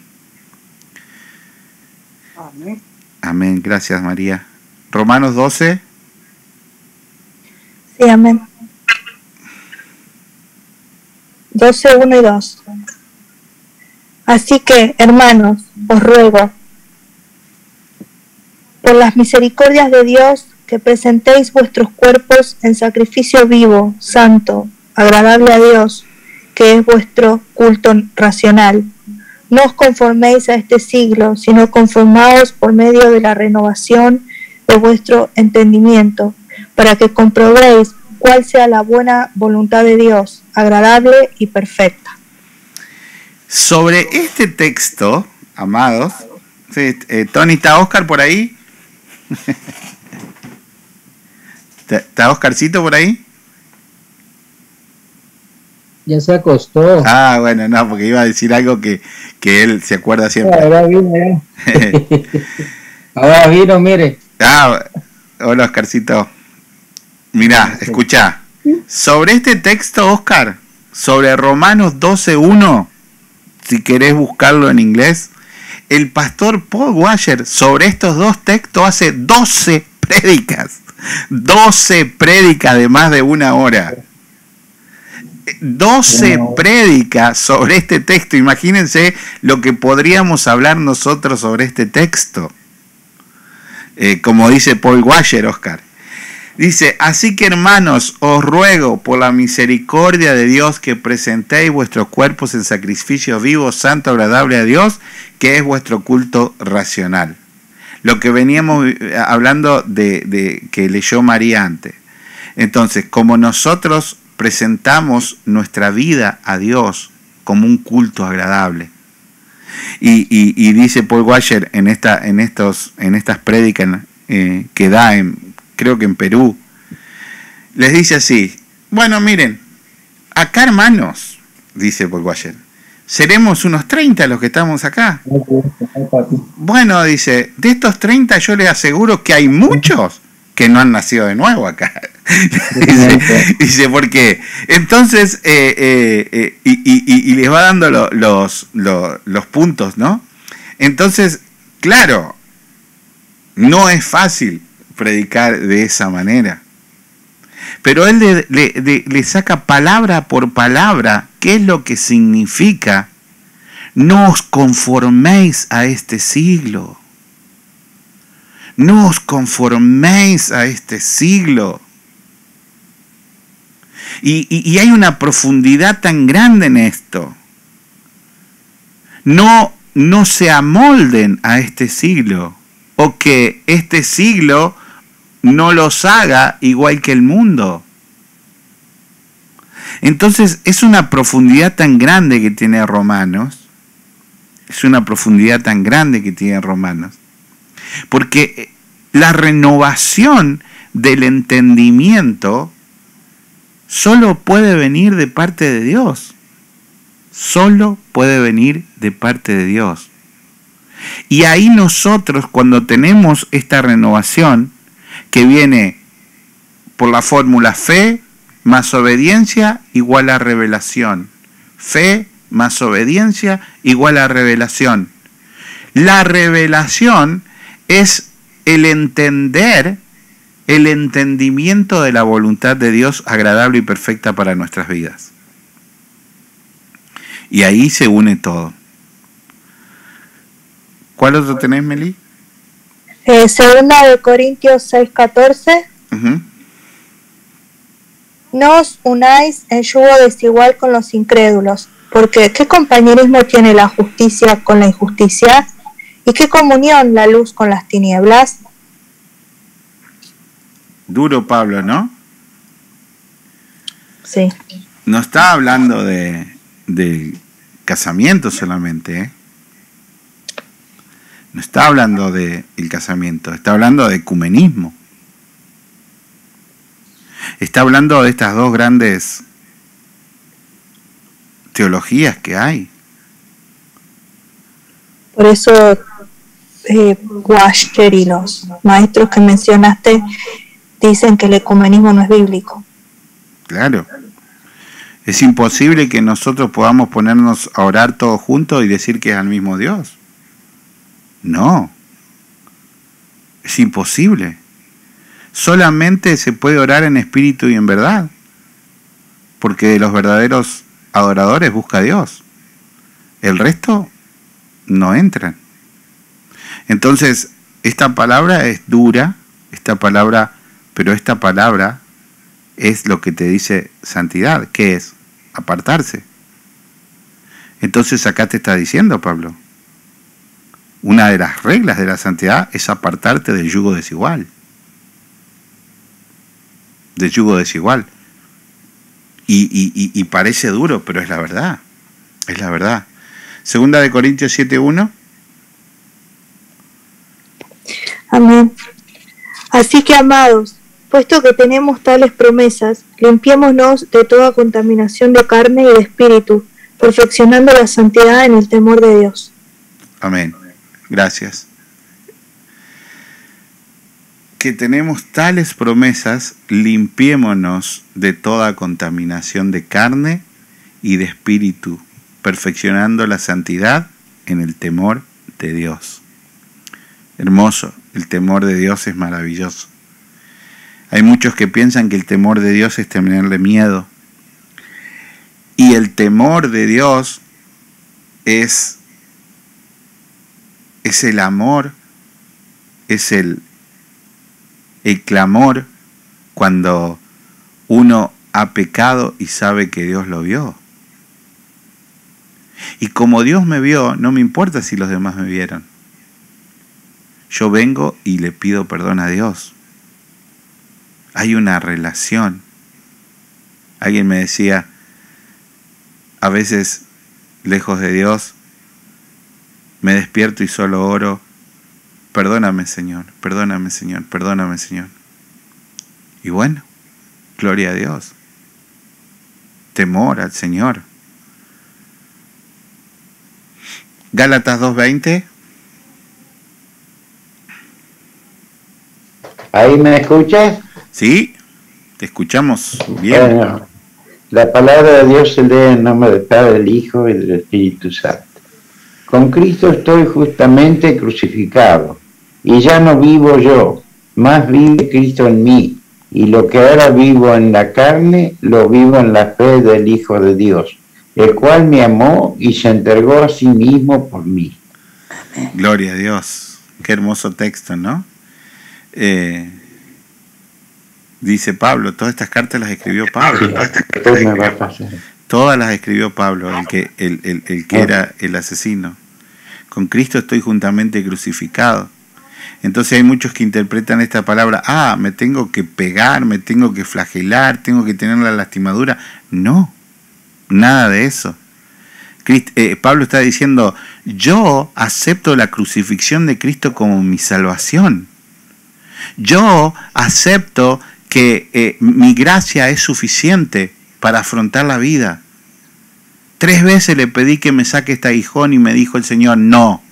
Amén. Amén, gracias María. Romanos 12. Sí, amén. 12, 1 y 2. Así que, hermanos, os ruego, por las misericordias de Dios, que presentéis vuestros cuerpos en sacrificio vivo, santo, agradable a Dios, que es vuestro culto racional. No os conforméis a este siglo, sino conformaos por medio de la renovación de vuestro entendimiento, para que comprobéis cuál sea la buena voluntad de Dios, agradable y perfecta. Sobre este texto, amados, sí, Tony, ¿está Oscar por ahí? ¿Está Oscarcito por ahí? Ya se acostó. Ah, bueno, no, porque iba a decir algo que él se acuerda siempre. Ahora vino, ahora vino, mire. Ah, hola Oscarcito. Mirá, escuchá. Sobre este texto, Oscar, sobre Romanos 12:1, si querés buscarlo en inglés, el pastor Paul Washer sobre estos dos textos hace 12 prédicas. 12 prédicas de más de 1 hora. 12 prédicas sobre este texto. Imagínense lo que podríamos hablar nosotros sobre este texto. Como dice Paul Washer, Oscar. Dice, así que hermanos, os ruego por la misericordia de Dios que presentéis vuestros cuerpos en sacrificio vivo, santo, agradable a Dios, que es vuestro culto racional. Lo que veníamos hablando de que leyó María antes. Entonces, como nosotros presentamos nuestra vida a Dios como un culto agradable. Y dice Paul Washer en estas prédicas que da creo que en Perú, les dice así: bueno, miren, acá hermanos, dice Paul Washer, seremos unos 30 los que estamos acá. Bueno, dice, de estos 30 yo les aseguro que hay muchos que no han nacido de nuevo acá. dice, ¿por qué? Entonces, y les va dando los puntos, ¿no? Entonces, claro, no es fácil predicar de esa manera. Pero él le saca palabra por palabra qué es lo que significa: no os conforméis a este siglo. No os conforméis a este siglo. Y hay una profundidad tan grande en esto. No se amolden a este siglo, o que este siglo no los haga igual que el mundo. Entonces es una profundidad tan grande que tiene Romanos. Es una profundidad tan grande que tiene Romanos. Porque la renovación del entendimiento solo puede venir de parte de Dios. Solo puede venir de parte de Dios. Y ahí nosotros, cuando tenemos esta renovación, que viene por la fórmula fe más obediencia igual a revelación. Fe más obediencia igual a revelación. La revelación es el entender, el entendimiento de la voluntad de Dios agradable y perfecta para nuestras vidas. Y ahí se une todo. ¿Cuál otro tenés, Meli? Segunda de Corintios 6:14. No os unáis en yugo desigual con los incrédulos, porque ¿qué compañerismo tiene la justicia con la injusticia? ¿Y qué comunión la luz con las tinieblas? Duro Pablo, ¿no? Sí. No está hablando de casamiento solamente, ¿eh? No está hablando del casamiento, está hablando de ecumenismo. Está hablando de estas dos grandes teologías que hay. Por eso Washer y los maestros que mencionaste dicen que el ecumenismo no es bíblico. Claro. Es imposible que nosotros podamos ponernos a orar todos juntos y decir que es al mismo Dios. No. Es imposible. Solamente se puede orar en espíritu y en verdad. Porque de los verdaderos adoradores busca a Dios. El resto no entran. Entonces, esta palabra es dura, pero esta palabra es lo que te dice santidad. ¿Qué es? Apartarse. Entonces acá te está diciendo Pablo, una de las reglas de la santidad es apartarte del yugo desigual. Del yugo desigual. Y parece duro, pero es la verdad. Es la verdad. Segunda de Corintios 7:1. Amén. Así que, amados, Puesto que tenemos tales promesas, limpiémonos de toda contaminación de carne y de espíritu, perfeccionando la santidad en el temor de Dios. Amén. Gracias. Que tenemos tales promesas, limpiémonos de toda contaminación de carne y de espíritu, perfeccionando la santidad en el temor de Dios. Hermoso, el temor de Dios es maravilloso. Hay muchos que piensan que el temor de Dios es tenerle miedo. Y el temor de Dios es el amor, es el clamor cuando uno ha pecado y sabe que Dios lo vio. Y como Dios me vio, no me importa si los demás me vieron. Yo vengo y le pido perdón a Dios. Hay una relación. Alguien me decía, a veces, lejos de Dios, me despierto y solo oro, perdóname Señor, perdóname Señor, perdóname Señor. Y bueno, gloria a Dios. Temor al Señor. Gálatas 2:20. ¿Ahí me escuchas? Sí, te escuchamos bien. Bueno, la palabra de Dios se lee en nombre del Padre, del Hijo y del Espíritu Santo. Con Cristo estoy justamente crucificado, y ya no vivo yo, más vive Cristo en mí, y lo que ahora vivo en la carne, lo vivo en la fe del Hijo de Dios, el cual me amó y se entregó a sí mismo por mí. Gloria a Dios. Qué hermoso texto, ¿no? Dice Pablo, todas estas cartas las escribió Pablo. Después me va a pasar. Todas las escribió Pablo, el que era el asesino. Con Cristo estoy juntamente crucificado. Entonces hay muchos que interpretan esta palabra, me tengo que pegar, me tengo que flagelar, tengo que tener la lastimadura. No, nada de eso. Pablo está diciendo, yo acepto la crucifixión de Cristo como mi salvación. Yo acepto que mi gracia es suficiente para afrontar la vida. 3 veces le pedí que me saque este aguijón y me dijo el Señor, no,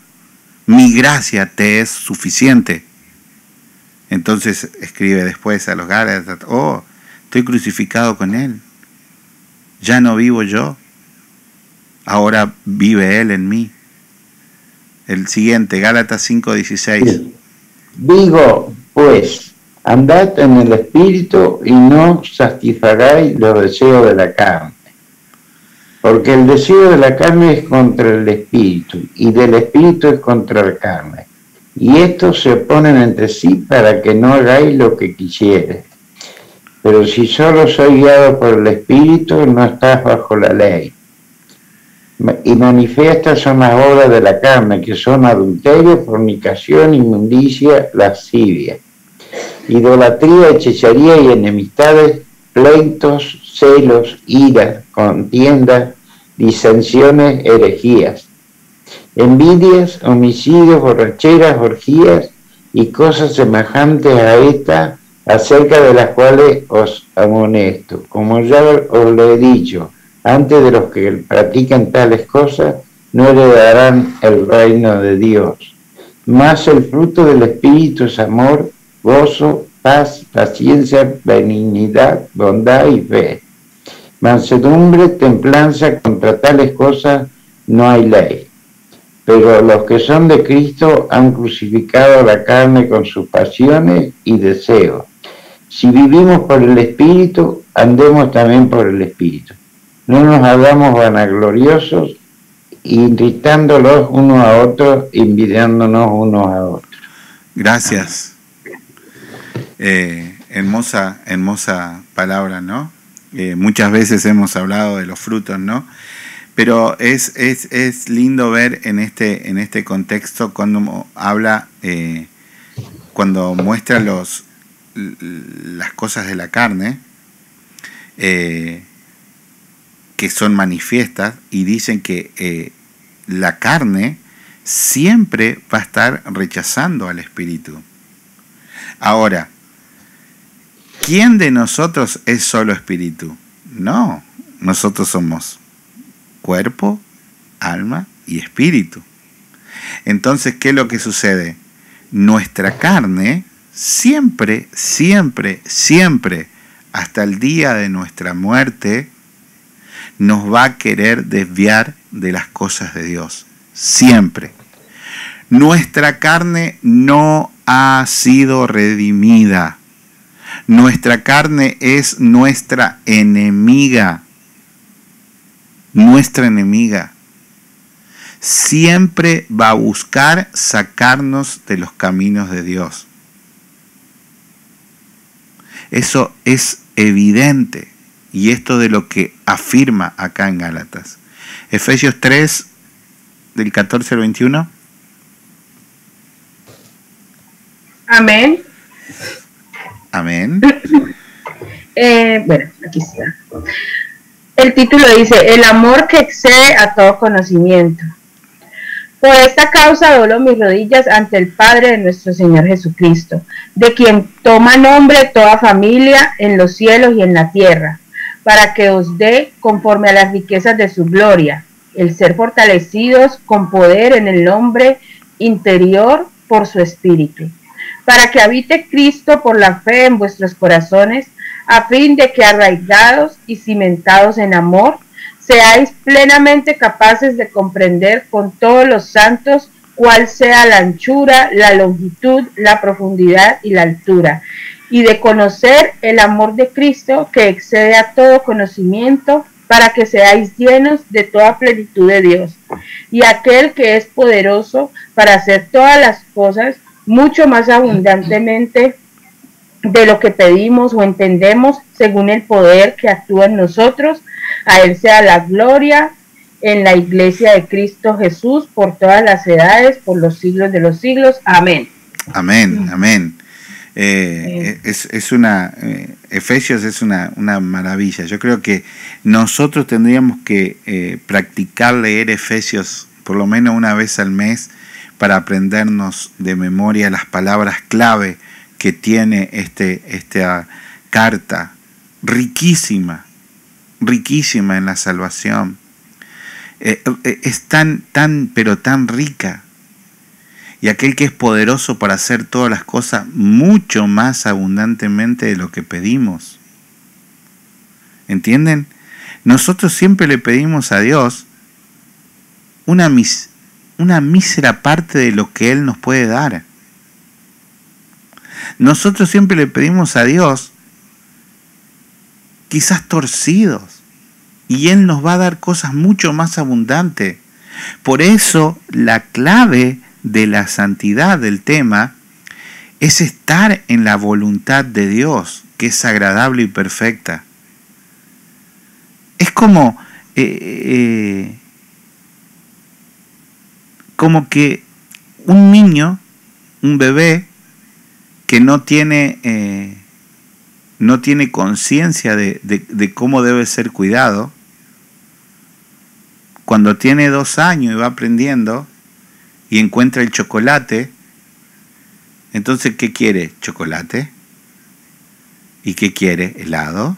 mi gracia te es suficiente. Entonces escribe después a los Gálatas, estoy crucificado con Él. Ya no vivo yo, ahora vive Él en mí. El siguiente, Gálatas 5:16. Digo, pues, andad en el Espíritu y no satisfagáis los deseos de la carne. Porque el deseo de la carne es contra el Espíritu, y del Espíritu es contra la carne. Y estos se oponen entre sí para que no hagáis lo que quisieres. Pero si solo sois guiado por el Espíritu, no estás bajo la ley. Y manifiestas son las obras de la carne, que son adulterio, fornicación, inmundicia, lascivia, idolatría, hechicería y enemistades, pleitos, celos, iras, contiendas, disensiones, herejías, envidias, homicidios, borracheras, orgías y cosas semejantes a esta, acerca de las cuales os amonesto. Como ya os lo he dicho, antes de los que practican tales cosas, no heredarán el reino de Dios. Mas el fruto del Espíritu es amor, gozo, paz, paciencia, benignidad, bondad y fe. Mansedumbre, templanza, contra tales cosas no hay ley. Pero los que son de Cristo han crucificado la carne con sus pasiones y deseos. Si vivimos por el Espíritu, andemos también por el Espíritu. No nos hagamos vanagloriosos, irritándolos unos a otros, envidiándonos unos a otros. Gracias. Hermosa palabra, ¿no? Muchas veces hemos hablado de los frutos, ¿no? Pero es lindo ver en este contexto cuando habla, cuando muestra las cosas de la carne, que son manifiestas, y dicen que la carne siempre va a estar rechazando al Espíritu. Ahora, ¿quién de nosotros es solo espíritu? No, nosotros somos cuerpo, alma y espíritu. Entonces, ¿qué es lo que sucede? Nuestra carne siempre, siempre, siempre, hasta el día de nuestra muerte, nos va a querer desviar de las cosas de Dios. Siempre. Nuestra carne no ha sido redimida. Nuestra carne es nuestra enemiga. Nuestra enemiga. Siempre va a buscar sacarnos de los caminos de Dios. Eso es evidente. Y esto de lo que afirma acá en Gálatas. Efesios 3, del 14 al 21. Amén. Amén. Bueno, aquí está. El título dice, el amor que excede a todo conocimiento. Por esta causa doblo mis rodillas ante el Padre de nuestro Señor Jesucristo, de quien toma nombre toda familia en los cielos y en la tierra, para que os dé, conforme a las riquezas de su gloria, el ser fortalecidos con poder en el hombre interior por su espíritu, para que habite Cristo por la fe en vuestros corazones, a fin de que arraigados y cimentados en amor, seáis plenamente capaces de comprender con todos los santos cuál sea la anchura, la longitud, la profundidad y la altura, y de conocer el amor de Cristo que excede a todo conocimiento, para que seáis llenos de toda plenitud de Dios. Y aquel que es poderoso para hacer todas las cosas mucho más abundantemente de lo que pedimos o entendemos, según el poder que actúa en nosotros, a Él sea la gloria en la iglesia de Cristo Jesús por todas las edades, por los siglos de los siglos. Amén. Amén, amén. Efesios es una maravilla. Yo creo que nosotros tendríamos que practicar leer Efesios por lo menos una vez al mes para aprendernos de memoria las palabras clave que tiene esta carta, riquísima en la salvación. Es pero tan rica. Y aquel que es poderoso para hacer todas las cosas mucho más abundantemente de lo que pedimos. ¿Entienden? Nosotros siempre le pedimos a Dios una mísera parte de lo que Él nos puede dar. Nosotros siempre le pedimos a Dios quizás torcidos, y Él nos va a dar cosas mucho más abundantes. Por eso la clave de la santidad del tema es estar en la voluntad de Dios, que es agradable y perfecta. Es como que un niño, un bebé que no tiene conciencia de cómo debe ser cuidado, cuando tiene 2 años y va aprendiendo y encuentra el chocolate, entonces ¿qué quiere? Chocolate. ¿Y qué quiere? Helado.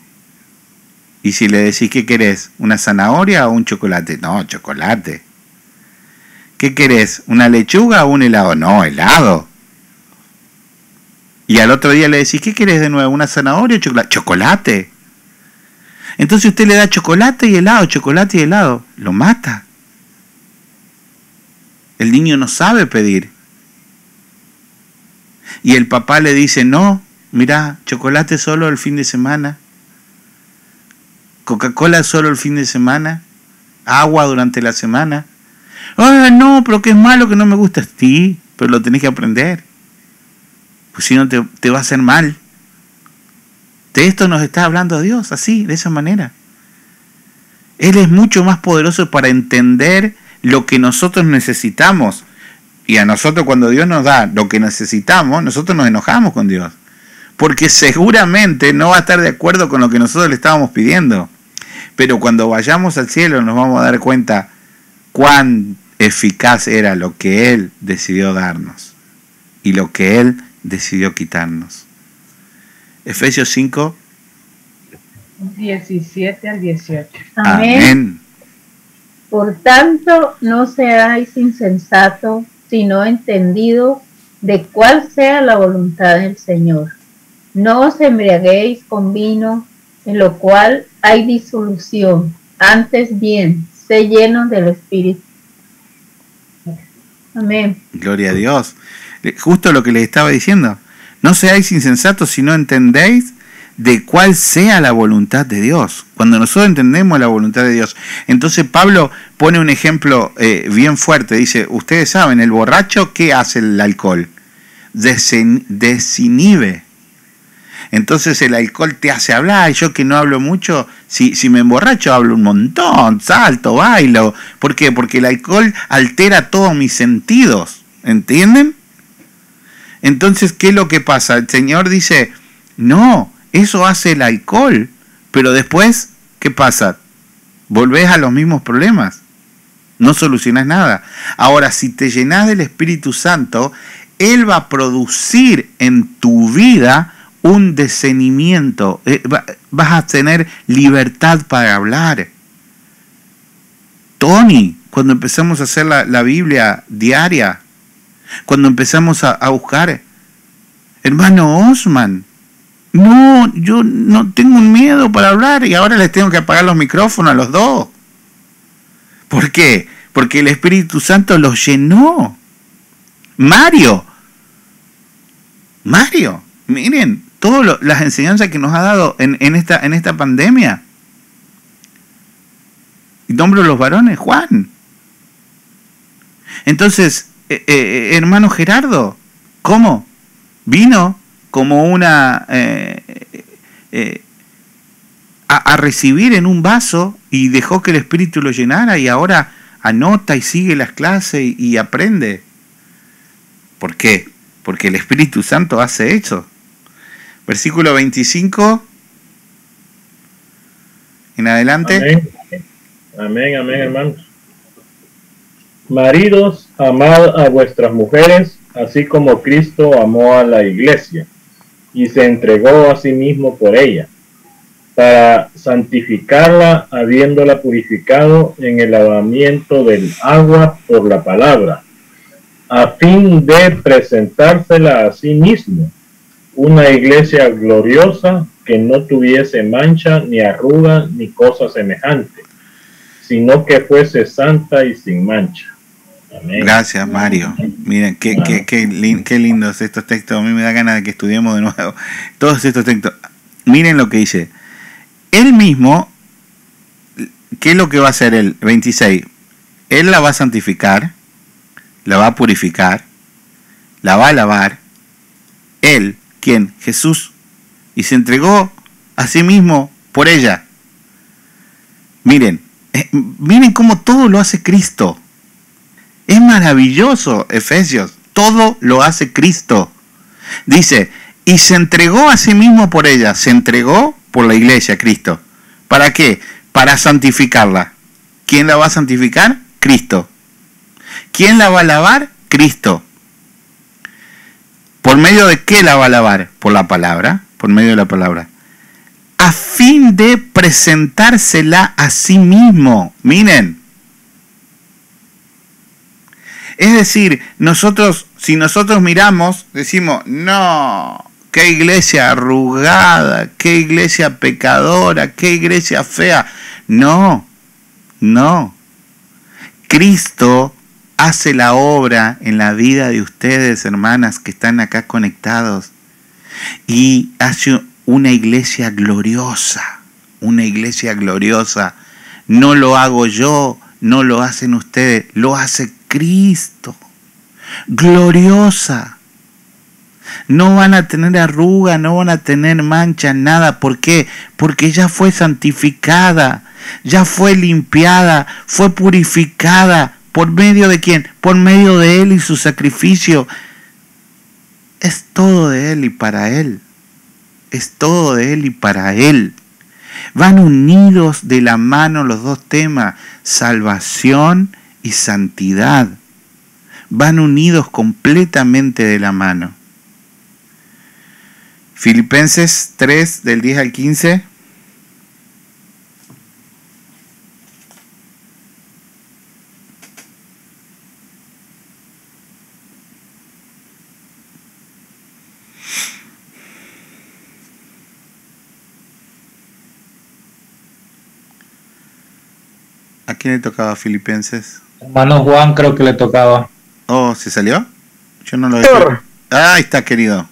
Y si le decís ¿qué querés? ¿Una zanahoria o un chocolate? No, chocolate. ¿Qué querés? ¿Una lechuga o un helado? No, helado. Y al otro día le decís ¿qué querés de nuevo? ¿Una zanahoria o chocolate? Chocolate. Entonces usted le da chocolate y helado, lo mata. El niño no sabe pedir. Y el papá le dice, no, mira, chocolate solo el fin de semana, Coca-Cola solo el fin de semana, agua durante la semana. Ah, no, pero que es malo, que no me gusta. Sí, pero lo tenés que aprender. Pues si no te va a hacer mal. De esto nos está hablando Dios, así, de esa manera. Él es mucho más poderoso para entender lo que nosotros necesitamos. Y a nosotros, cuando Dios nos da lo que necesitamos, nosotros nos enojamos con Dios. Porque seguramente no va a estar de acuerdo con lo que nosotros le estábamos pidiendo. Pero cuando vayamos al cielo nos vamos a dar cuenta cuán eficaz era lo que Él decidió darnos y lo que Él decidió quitarnos. Efesios 5. 17 al 18. Amén. Amén. Por tanto, no seáis insensatos, sino entendidos de cuál sea la voluntad del Señor. No os embriaguéis con vino, en lo cual hay disolución. Antes bien, sé llenos del Espíritu. Amén. Gloria a Dios. Justo lo que les estaba diciendo. No seáis insensatos si no entendéis de cuál sea la voluntad de Dios. Cuando nosotros entendemos la voluntad de Dios, entonces Pablo pone un ejemplo bien fuerte. Dice, ustedes saben, el borracho, ¿qué hace el alcohol? Desinhibe. Entonces el alcohol te hace hablar. Y yo que no hablo mucho, si me emborracho hablo un montón, salto, bailo. ¿Por qué? Porque el alcohol altera todos mis sentidos. ¿Entienden? Entonces, ¿qué es lo que pasa? El Señor dice, no, eso hace el alcohol. Pero después, ¿qué pasa? Volvés a los mismos problemas. No solucionás nada. Ahora, si te llenás del Espíritu Santo, Él va a producir en tu vida un discernimiento. Vas a tener libertad para hablar. Tony, cuando empezamos a hacer la Biblia diaria, cuando empezamos a buscar, hermano Osman, no, yo no tengo un miedo para hablar y ahora les tengo que apagar los micrófonos a los dos. ¿Por qué? Porque el Espíritu Santo los llenó. Mario, miren, todas las enseñanzas que nos ha dado en esta pandemia. Y nombro los varones, Juan. Entonces, hermano Gerardo, ¿cómo? Vino como una a recibir en un vaso y dejó que el Espíritu lo llenara y ahora anota y sigue las clases y aprende. ¿Por qué? Porque el Espíritu Santo hace eso. Versículo 25 en adelante. Amén, hermanos. Maridos, amad a vuestras mujeres, así como Cristo amó a la iglesia y se entregó a sí mismo por ella, para santificarla, habiéndola purificado en el lavamiento del agua por la palabra, a fin de presentársela a sí mismo, una iglesia gloriosa que no tuviese mancha, ni arruga, ni cosa semejante, sino que fuese santa y sin mancha. Amén. Gracias, Mario. Miren, qué lindos estos textos. A mí me da ganas de que estudiemos de nuevo todos estos textos. Miren lo que dice. Él mismo, ¿qué es lo que va a hacer él? 26. Él la va a santificar, la va a purificar, la va a lavar. Él, ¿quién? Jesús. Y se entregó a sí mismo por ella. Miren cómo todo lo hace Cristo. Es maravilloso, Efesios. Todo lo hace Cristo. Dice, y se entregó a sí mismo por ella. Se entregó por la iglesia, Cristo. ¿Para qué? Para santificarla. ¿Quién la va a santificar? Cristo. ¿Quién la va a lavar? Cristo. ¿Por medio de qué la va a lavar? Por la palabra. Por medio de la palabra. A fin de presentársela a sí mismo. Miren. Es decir, si nosotros miramos, decimos, no, qué iglesia arrugada, qué iglesia pecadora, qué iglesia fea. No. Cristo hace la obra en la vida de ustedes, hermanas, que están acá conectados. Y hace una iglesia gloriosa, No lo hago yo, no lo hacen ustedes, lo hace Cristo. Gloriosa. No van a tener arruga, no van a tener mancha, nada. ¿Por qué? Porque ya fue santificada, ya fue limpiada, fue purificada. ¿Por medio de quién? Por medio de Él y su sacrificio. Es todo de Él y para Él. Es todo de Él y para Él. Van unidos de la mano los dos temas, salvación y santidad. Van unidos completamente de la mano. Filipenses 3, del 10 al 15. ¿A quién le tocaba Filipenses? Hermano Juan creo que le tocaba. Oh, ¿se salió? Yo no lo veo. Ah, ahí está, querido.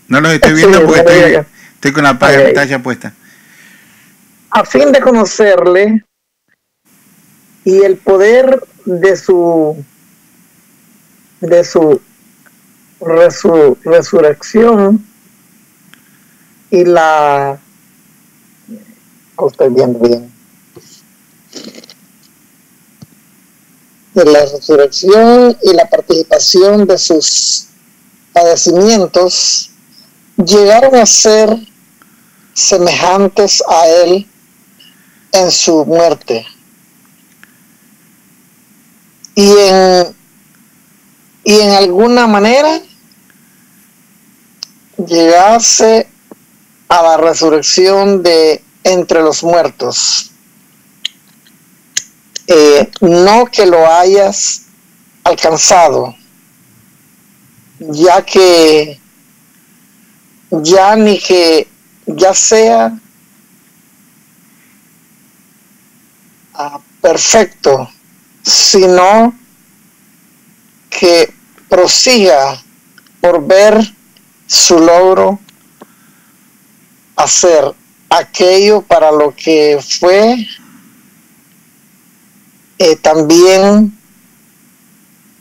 No lo estoy viendo Sí, porque estoy con la pantalla puesta. A fin de conocerle y el poder de su resurrección y la estoy viendo bien de la resurrección y la participación de sus padecimientos, llegaron a ser semejantes a él en su muerte y en alguna manera llegase a la resurrección de entre los muertos. No que lo hayas alcanzado, ya ni que ya sea perfecto, sino que prosiga por ver su logro hacer aquello para lo que fue también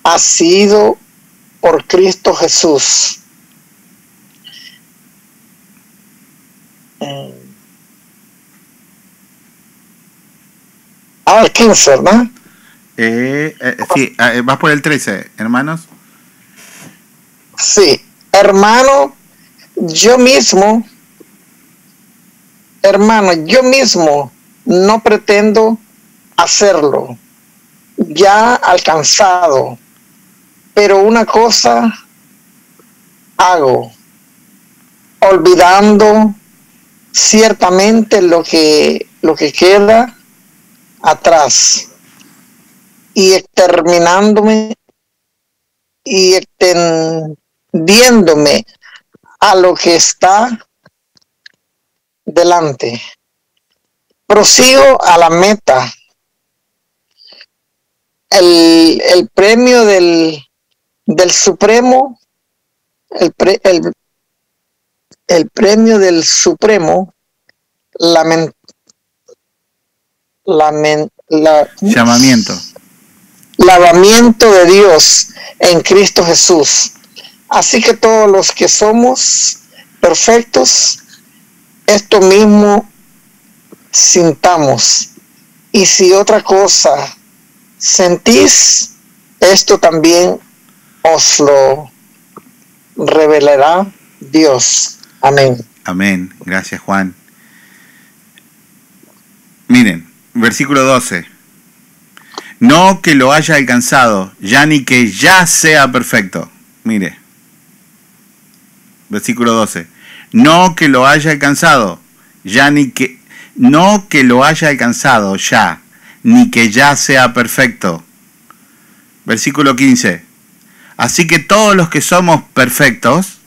ha sido por Cristo Jesús. El 15, ¿verdad? Sí, vas por el 13, hermanos. Sí, hermano, yo mismo no pretendo hacerlo ya alcanzado, pero una cosa hago, olvidando ciertamente lo que queda atrás y exterminándome y extendiéndome a lo que está delante. Prosigo a la meta, el premio del Supremo, el premio del Supremo, lavamiento de Dios en Cristo Jesús. Así que todos los que somos perfectos, esto mismo sintamos, y si otra cosa sentís, esto también os lo revelará Dios. Amén. Amén. Gracias, Juan. Miren, versículo 12. No que lo haya alcanzado, ya ni que ya sea perfecto. Mire. Versículo 12. No que lo haya alcanzado, no que lo haya alcanzado ya, ni que ya sea perfecto. Versículo 15. Así que todos los que somos perfectos,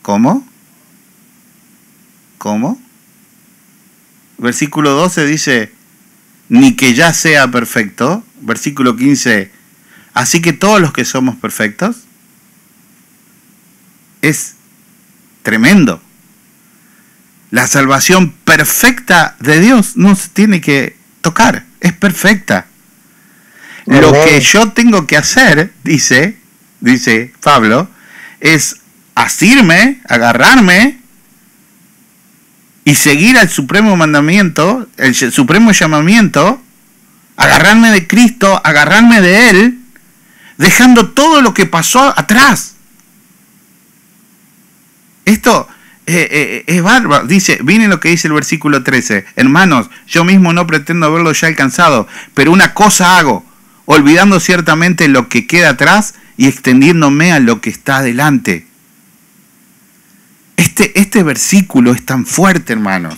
¿cómo? Versículo 12 dice, ni que ya sea perfecto. Versículo 15, así que todos los que somos perfectos. Es tremendo. La salvación perfecta de Dios no se tiene que tocar, es perfecta. Lo que yo tengo que hacer, dice Pablo, es asirme, agarrarme y seguir al supremo mandamiento, el supremo llamamiento, agarrarme de Cristo, agarrarme de Él, dejando todo lo que pasó atrás. Esto es bárbaro. Dice, miren lo que dice el versículo 13. Hermanos, yo mismo no pretendo haberlo ya alcanzado, pero una cosa hago, olvidando ciertamente lo que queda atrás y extendiéndome a lo que está adelante. Este versículo es tan fuerte, hermanos.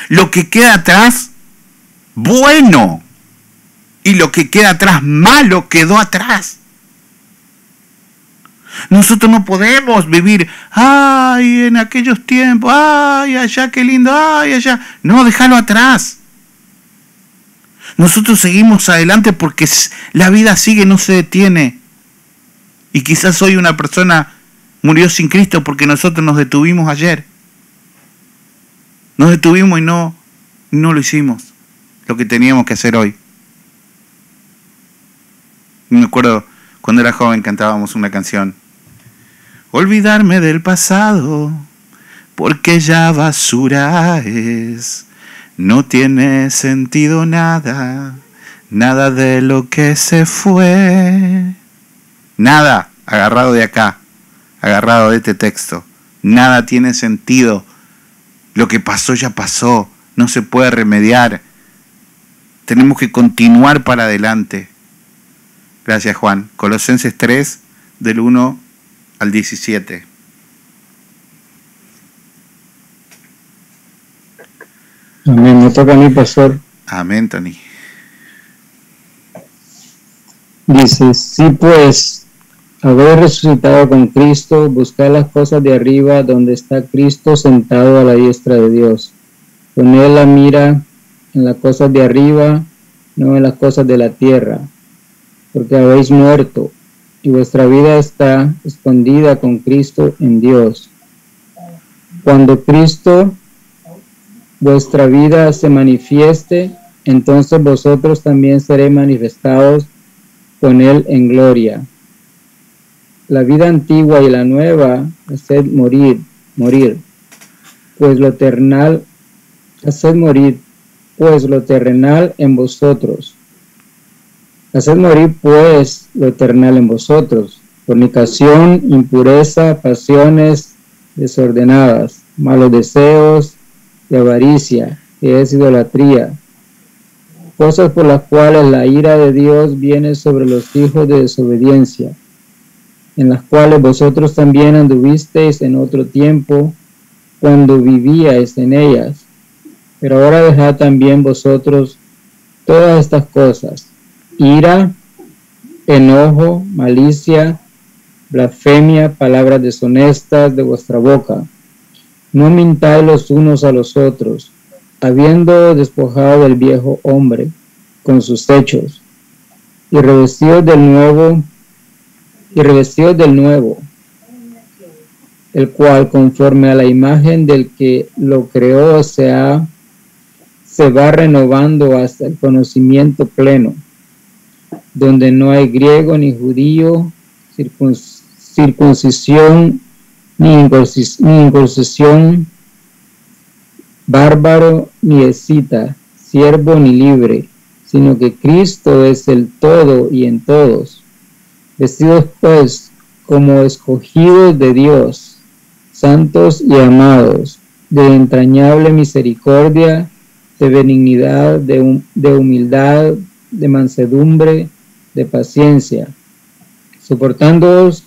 Lo que queda atrás, bueno. Y lo que queda atrás, malo, quedó atrás. Nosotros no podemos vivir, ay, en aquellos tiempos, ay, allá, qué lindo, ay, allá. No, déjalo atrás. Nosotros seguimos adelante porque la vida sigue, no se detiene. Y quizás hoy una persona murió sin Cristo porque nosotros nos detuvimos ayer. Nos detuvimos y no lo hicimos, lo que teníamos que hacer hoy. Me acuerdo cuando era joven cantábamos una canción. Olvidarme del pasado, porque ya basura es. No tiene sentido nada de lo que se fue. Nada, agarrado de acá, agarrado de este texto. Nada tiene sentido. Lo que pasó ya pasó, no se puede remediar. Tenemos que continuar para adelante. Gracias, Juan. Colosenses 3, del 1 al 17. Amén. Me toca a mí, pastor. Amén, Tony. Dice, sí pues, habéis resucitado con Cristo, buscad las cosas de arriba, donde está Cristo sentado a la diestra de Dios. Poned la mira en las cosas de arriba, no en las cosas de la tierra, porque habéis muerto, y vuestra vida está escondida con Cristo en Dios. Cuando Cristo, vuestra vida, se manifieste, entonces vosotros también seréis manifestados con Él en gloria. La vida antigua y la nueva haced morir, pues lo terrenal, haced morir, pues lo terrenal en vosotros. Haced morir, pues, lo terrenal en vosotros: fornicación, impureza, pasiones desordenadas, malos deseos y avaricia, que es idolatría, cosas por las cuales la ira de Dios viene sobre los hijos de desobediencia, en las cuales vosotros también anduvisteis en otro tiempo, cuando vivíais en ellas. Pero ahora dejad también vosotros todas estas cosas: ira, enojo, malicia, blasfemia, palabras deshonestas de vuestra boca. No mintáis los unos a los otros, habiendo despojado del viejo hombre con sus hechos, y revestidos del nuevo, el cual, conforme a la imagen del que lo creó, se va renovando hasta el conocimiento pleno, donde no hay griego ni judío, circuncisión ni incircuncisión, bárbaro ni escita, siervo ni libre, sino que Cristo es el todo y en todos. Vestidos pues como escogidos de Dios, santos y amados, de entrañable misericordia, de benignidad, de humildad, de mansedumbre, de paciencia, soportándoos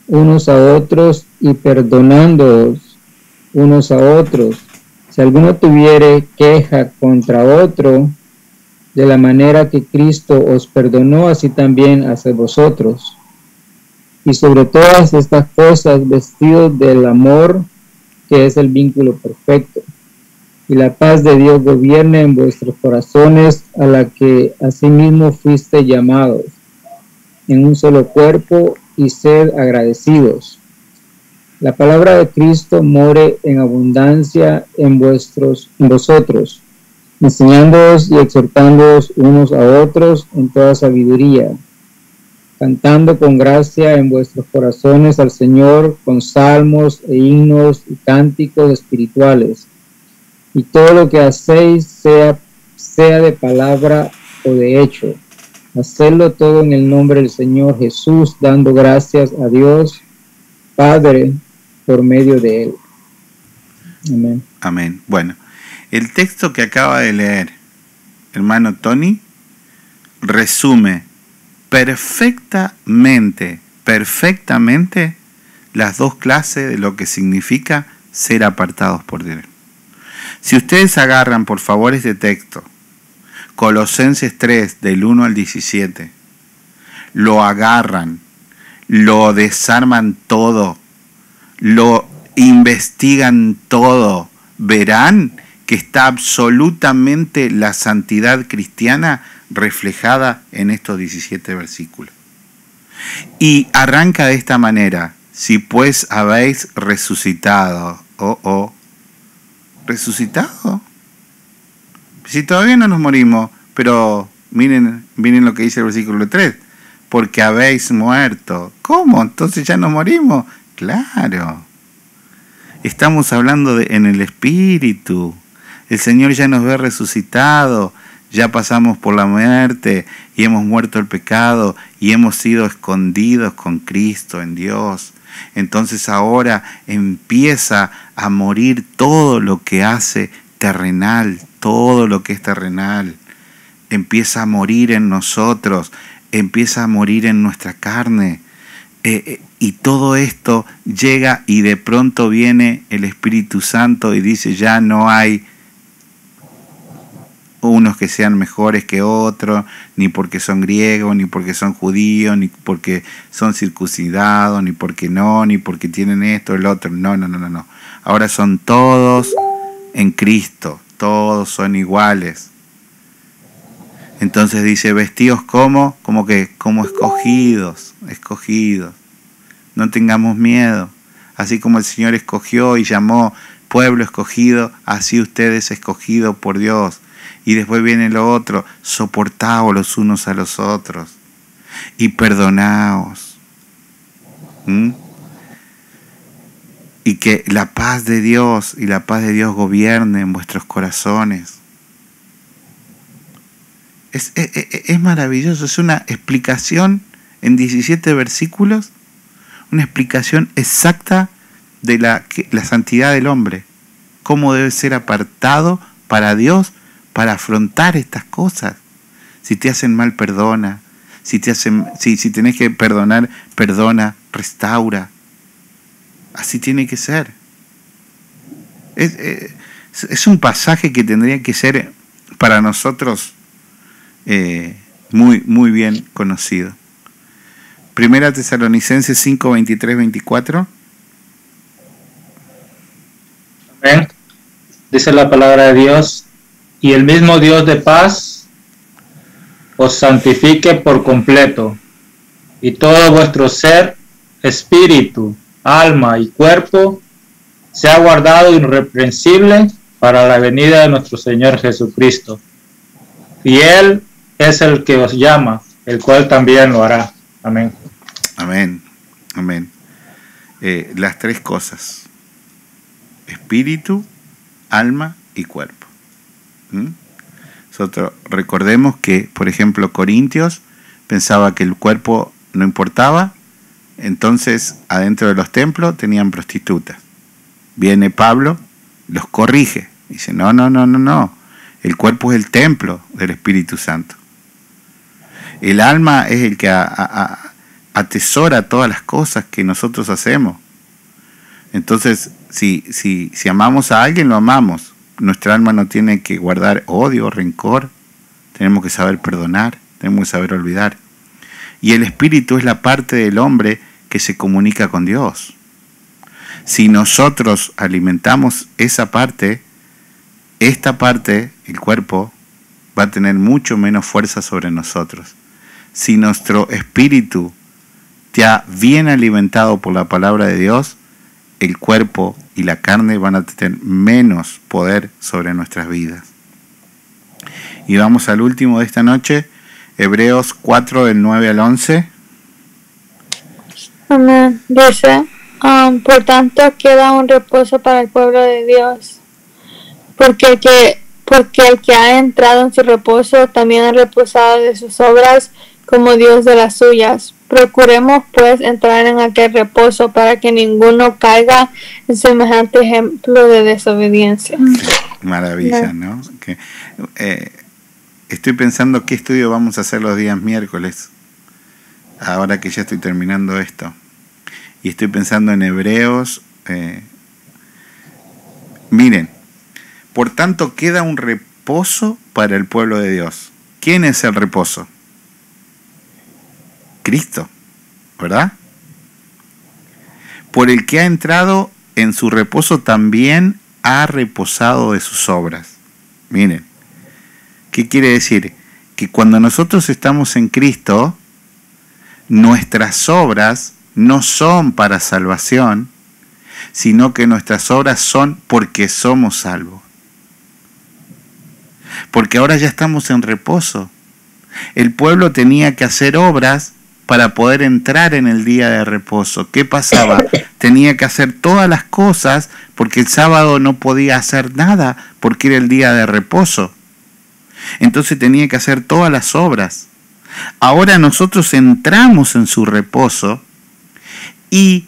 unos a otros y perdonándoos unos a otros, si alguno tuviere queja contra otro, de la manera que Cristo os perdonó, así también haced vosotros. Y sobre todas estas cosas, vestidos del amor, que es el vínculo perfecto. Y la paz de Dios gobierne en vuestros corazones, a la que asimismo fuiste llamados, en un solo cuerpo, y sed agradecidos. La palabra de Cristo more en abundancia en vosotros, enseñándoos y exhortándoos unos a otros en toda sabiduría, cantando con gracia en vuestros corazones al Señor con salmos e himnos y cánticos espirituales. Y todo lo que hacéis, sea de palabra o de hecho, hacedlo todo en el nombre del Señor Jesús, dando gracias a Dios Padre por medio de Él. Amén. Amén. Bueno, el texto que acaba de leer hermano Tony resume perfectamente las dos clases de lo que significa ser apartados por Dios. Si ustedes agarran, por favor, este texto, Colosenses 3, del 1 al 17, lo agarran, lo desarman todo, lo investigan todo, verán que está absolutamente la santidad cristiana reflejada en estos 17 versículos. Y arranca de esta manera: si pues habéis resucitado, ¿resucitado? Si todavía no nos morimos, pero miren lo que dice el versículo 3, porque habéis muerto. ¿Cómo? ¿Entonces ya nos morimos? Claro. Estamos hablando en el Espíritu. El Señor ya nos ve resucitado, ya pasamos por la muerte y hemos muerto el pecado y hemos sido escondidos con Cristo en Dios. Entonces ahora empieza a morir todo lo que hace terrenal, todo lo que es terrenal. Empieza a morir en nosotros, empieza a morir en nuestra carne. Y todo esto llega y de pronto viene el Espíritu Santo y dice: ya no hay unos que sean mejores que otros, ni porque son griegos, ni porque son judíos, ni porque son circuncidados, ni porque tienen esto, el otro. No. Ahora son todos en Cristo, todos son iguales. Entonces dice: vestidos como escogidos. No tengamos miedo. Así como el Señor escogió y llamó pueblo escogido, así ustedes escogidos por Dios. Y después viene lo otro: soportaos los unos a los otros y perdonaos. Y que la paz de Dios gobierne en vuestros corazones. Es maravilloso, es una explicación en 17 versículos, una explicación exacta de la santidad del hombre, cómo debe ser apartado para Dios para afrontar estas cosas. Si te hacen mal, perdona. Si tenés que perdonar, perdona, restaura. Así tiene que ser. Es un pasaje que tendría que ser para nosotros muy, muy bien conocido. Primera Tesalonicenses 5, 23, 24. Amén. Dice la palabra de Dios: y el mismo Dios de paz os santifique por completo, y todo vuestro ser, espíritu, alma y cuerpo sea guardado irreprensible para la venida de nuestro Señor Jesucristo. Y Él es el que os llama, el cual también lo hará. Amén. Amén. Amén. Las tres cosas: espíritu, alma y cuerpo. Nosotros recordemos que, por ejemplo, Corintios pensaba que el cuerpo no importaba, entonces adentro de los templos tenían prostitutas. Viene Pablo, los corrige, dice: no, el cuerpo es el templo del Espíritu Santo. El alma es el que atesora todas las cosas que nosotros hacemos. Entonces, si amamos a alguien, lo amamos. Nuestra alma no tiene que guardar odio, rencor. Tenemos que saber perdonar, tenemos que saber olvidar. Y el espíritu es la parte del hombre que se comunica con Dios. Si nosotros alimentamos esa parte, esta parte, el cuerpo, va a tener mucho menos fuerza sobre nosotros. Si nuestro espíritu ya bien alimentado por la palabra de Dios, el cuerpo y la carne van a tener menos poder sobre nuestras vidas. Y vamos al último de esta noche, Hebreos 4, del 9 al 11. Amén. Dice: por tanto queda un reposo para el pueblo de Dios, porque el que ha entrado en su reposo también ha reposado de sus obras como Dios de las suyas. Procuremos pues entrar en aquel reposo para que ninguno caiga en semejante ejemplo de desobediencia. Maravilla, ¿no? Estoy pensando qué estudio vamos a hacer los días miércoles, ahora que ya estoy terminando esto. y estoy pensando en Hebreos. Miren, por tanto queda un reposo para el pueblo de Dios. ¿Quién es el reposo? Cristo, ¿verdad? Por el que ha entrado en su reposo también ha reposado de sus obras. Miren, ¿qué quiere decir? Que cuando nosotros estamos en Cristo, nuestras obras no son para salvación, sino que nuestras obras son porque somos salvos. Porque ahora ya estamos en reposo. El pueblo tenía que hacer obras para poder entrar en el día de reposo. ¿Qué pasaba? Tenía que hacer todas las cosas porque el sábado no podía hacer nada porque era el día de reposo. Entonces tenía que hacer todas las obras. Ahora nosotros entramos en su reposo y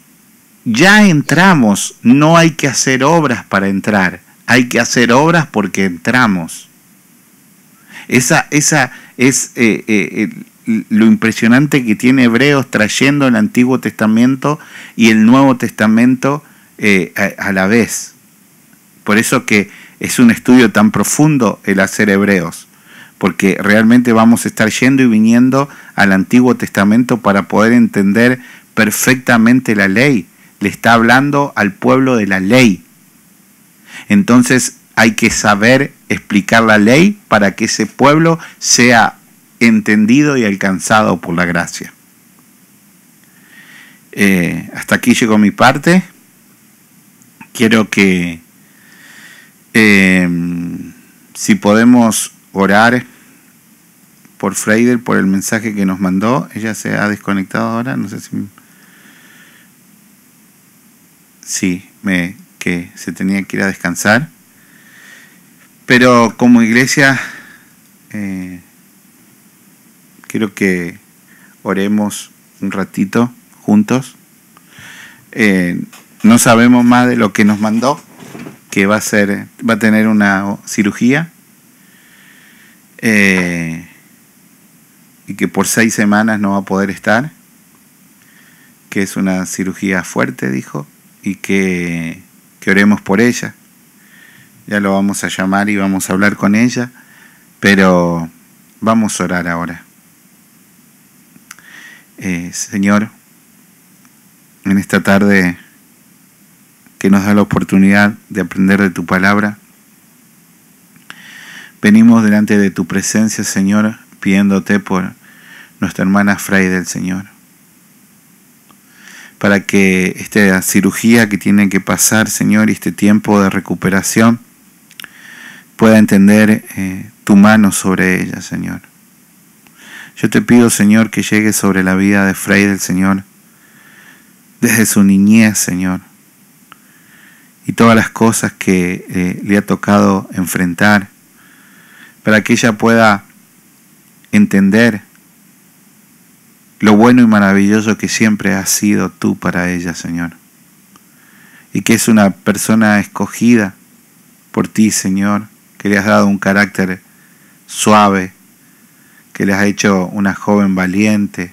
ya entramos. No hay que hacer obras para entrar. Hay que hacer obras porque entramos. Esa es lo impresionante que tiene Hebreos trayendo el Antiguo Testamento y el Nuevo Testamento a la vez. Por eso que es un estudio tan profundo el hacer Hebreos, porque realmente vamos a estar yendo y viniendo al Antiguo Testamento para poder entender perfectamente la ley. Le está hablando al pueblo de la ley. Entonces hay que saber explicar la ley para que ese pueblo sea entendido y alcanzado por la gracia. Hasta aquí llegó mi parte. Quiero que si podemos orar por Freidel, por el mensaje que nos mandó. Ella se ha desconectado ahora, no sé si... Sí, que se tenía que ir a descansar. Pero como iglesia, quiero que oremos un ratito juntos. No sabemos más de lo que nos mandó, que va a tener una cirugía, y que por 6 semanas no va a poder estar, que es una cirugía fuerte, dijo, y que oremos por ella. Ya lo vamos a llamar y vamos a hablar con ella, pero vamos a orar ahora. Señor, en esta tarde que nos da la oportunidad de aprender de tu palabra, venimos delante de tu presencia, Señor, pidiéndote por nuestra hermana Freidel, Señor, para que esta cirugía que tiene que pasar, Señor, y este tiempo de recuperación, pueda entender tu mano sobre ella, Señor. Yo te pido, Señor, que llegue sobre la vida de Freidel, Señor, desde su niñez, Señor, y todas las cosas que le ha tocado enfrentar, para que ella pueda entender lo bueno y maravilloso que siempre has sido tú para ella, Señor, y que es una persona escogida por ti, Señor, que le has dado un carácter suave, que le has hecho una joven valiente,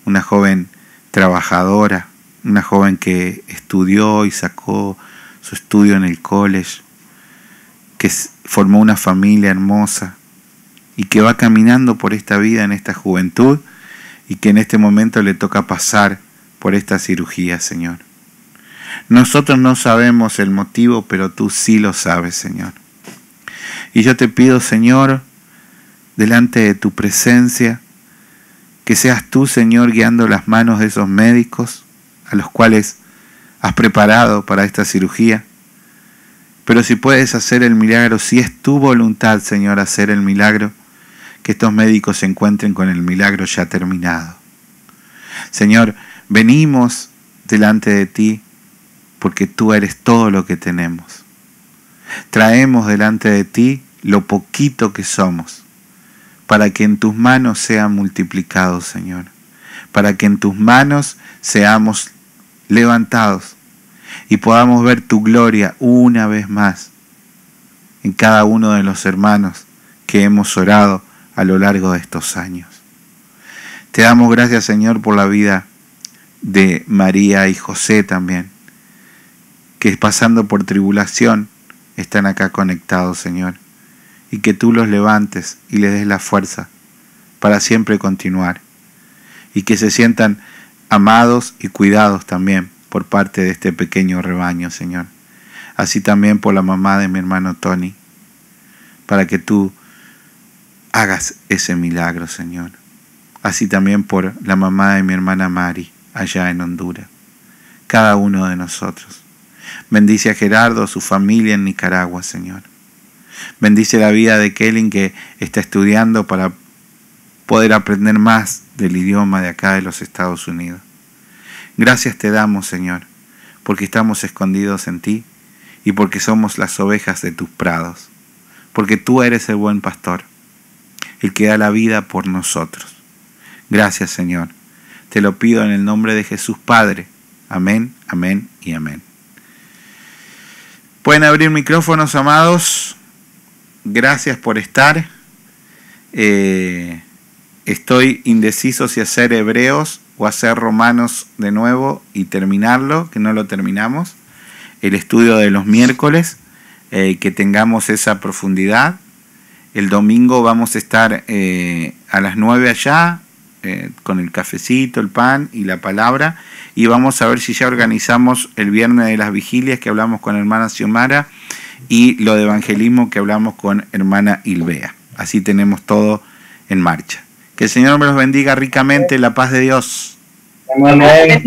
una joven trabajadora, una joven que estudió y sacó su estudio en el college, que formó una familia hermosa y que va caminando por esta vida en esta juventud y que en este momento le toca pasar por esta cirugía, Señor. Nosotros no sabemos el motivo, pero tú sí lo sabes, Señor. Y yo te pido, Señor, delante de tu presencia, que seas tú, Señor, guiando las manos de esos médicos a los cuales has preparado para esta cirugía. Pero si puedes hacer el milagro, si es tu voluntad, Señor, hacer el milagro, que estos médicos se encuentren con el milagro ya terminado. Señor, venimos delante de ti porque tú eres todo lo que tenemos. Traemos delante de ti lo poquito que somos, para que en tus manos sea multiplicado, Señor, para que en tus manos seamos levantados y podamos ver tu gloria una vez más en cada uno de los hermanos que hemos orado a lo largo de estos años. Te damos gracias, Señor, por la vida de María y José también, que pasando por tribulación están acá conectados, Señor, y que tú los levantes y les des la fuerza para siempre continuar, y que se sientan amados y cuidados también por parte de este pequeño rebaño, Señor. Así también por la mamá de mi hermano Tony, para que tú hagas ese milagro, Señor. Así también por la mamá de mi hermana Mari, allá en Honduras. Cada uno de nosotros. Bendice a Gerardo, a su familia en Nicaragua, Señor. Bendice la vida de Kellen, que está estudiando para poder aprender más del idioma de acá de los Estados Unidos. Gracias te damos, Señor, porque estamos escondidos en ti y porque somos las ovejas de tus prados, porque tú eres el buen pastor, el que da la vida por nosotros. Gracias, Señor. Te lo pido en el nombre de Jesús, Padre. Amén, amén y amén. Pueden abrir micrófonos, amados. Gracias por estar. Estoy indeciso si hacer Hebreos o hacer Romanos de nuevo y terminarlo, que no lo terminamos. El estudio de los miércoles, que tengamos esa profundidad. El domingo vamos a estar a las 9 allá, con el cafecito, el pan y la palabra, y vamos a ver si ya organizamos el viernes de las vigilias que hablamos con hermana Xiomara y lo de evangelismo que hablamos con hermana Ilbea. Así tenemos todo en marcha. Que el Señor me los bendiga ricamente, la paz de Dios. Amén.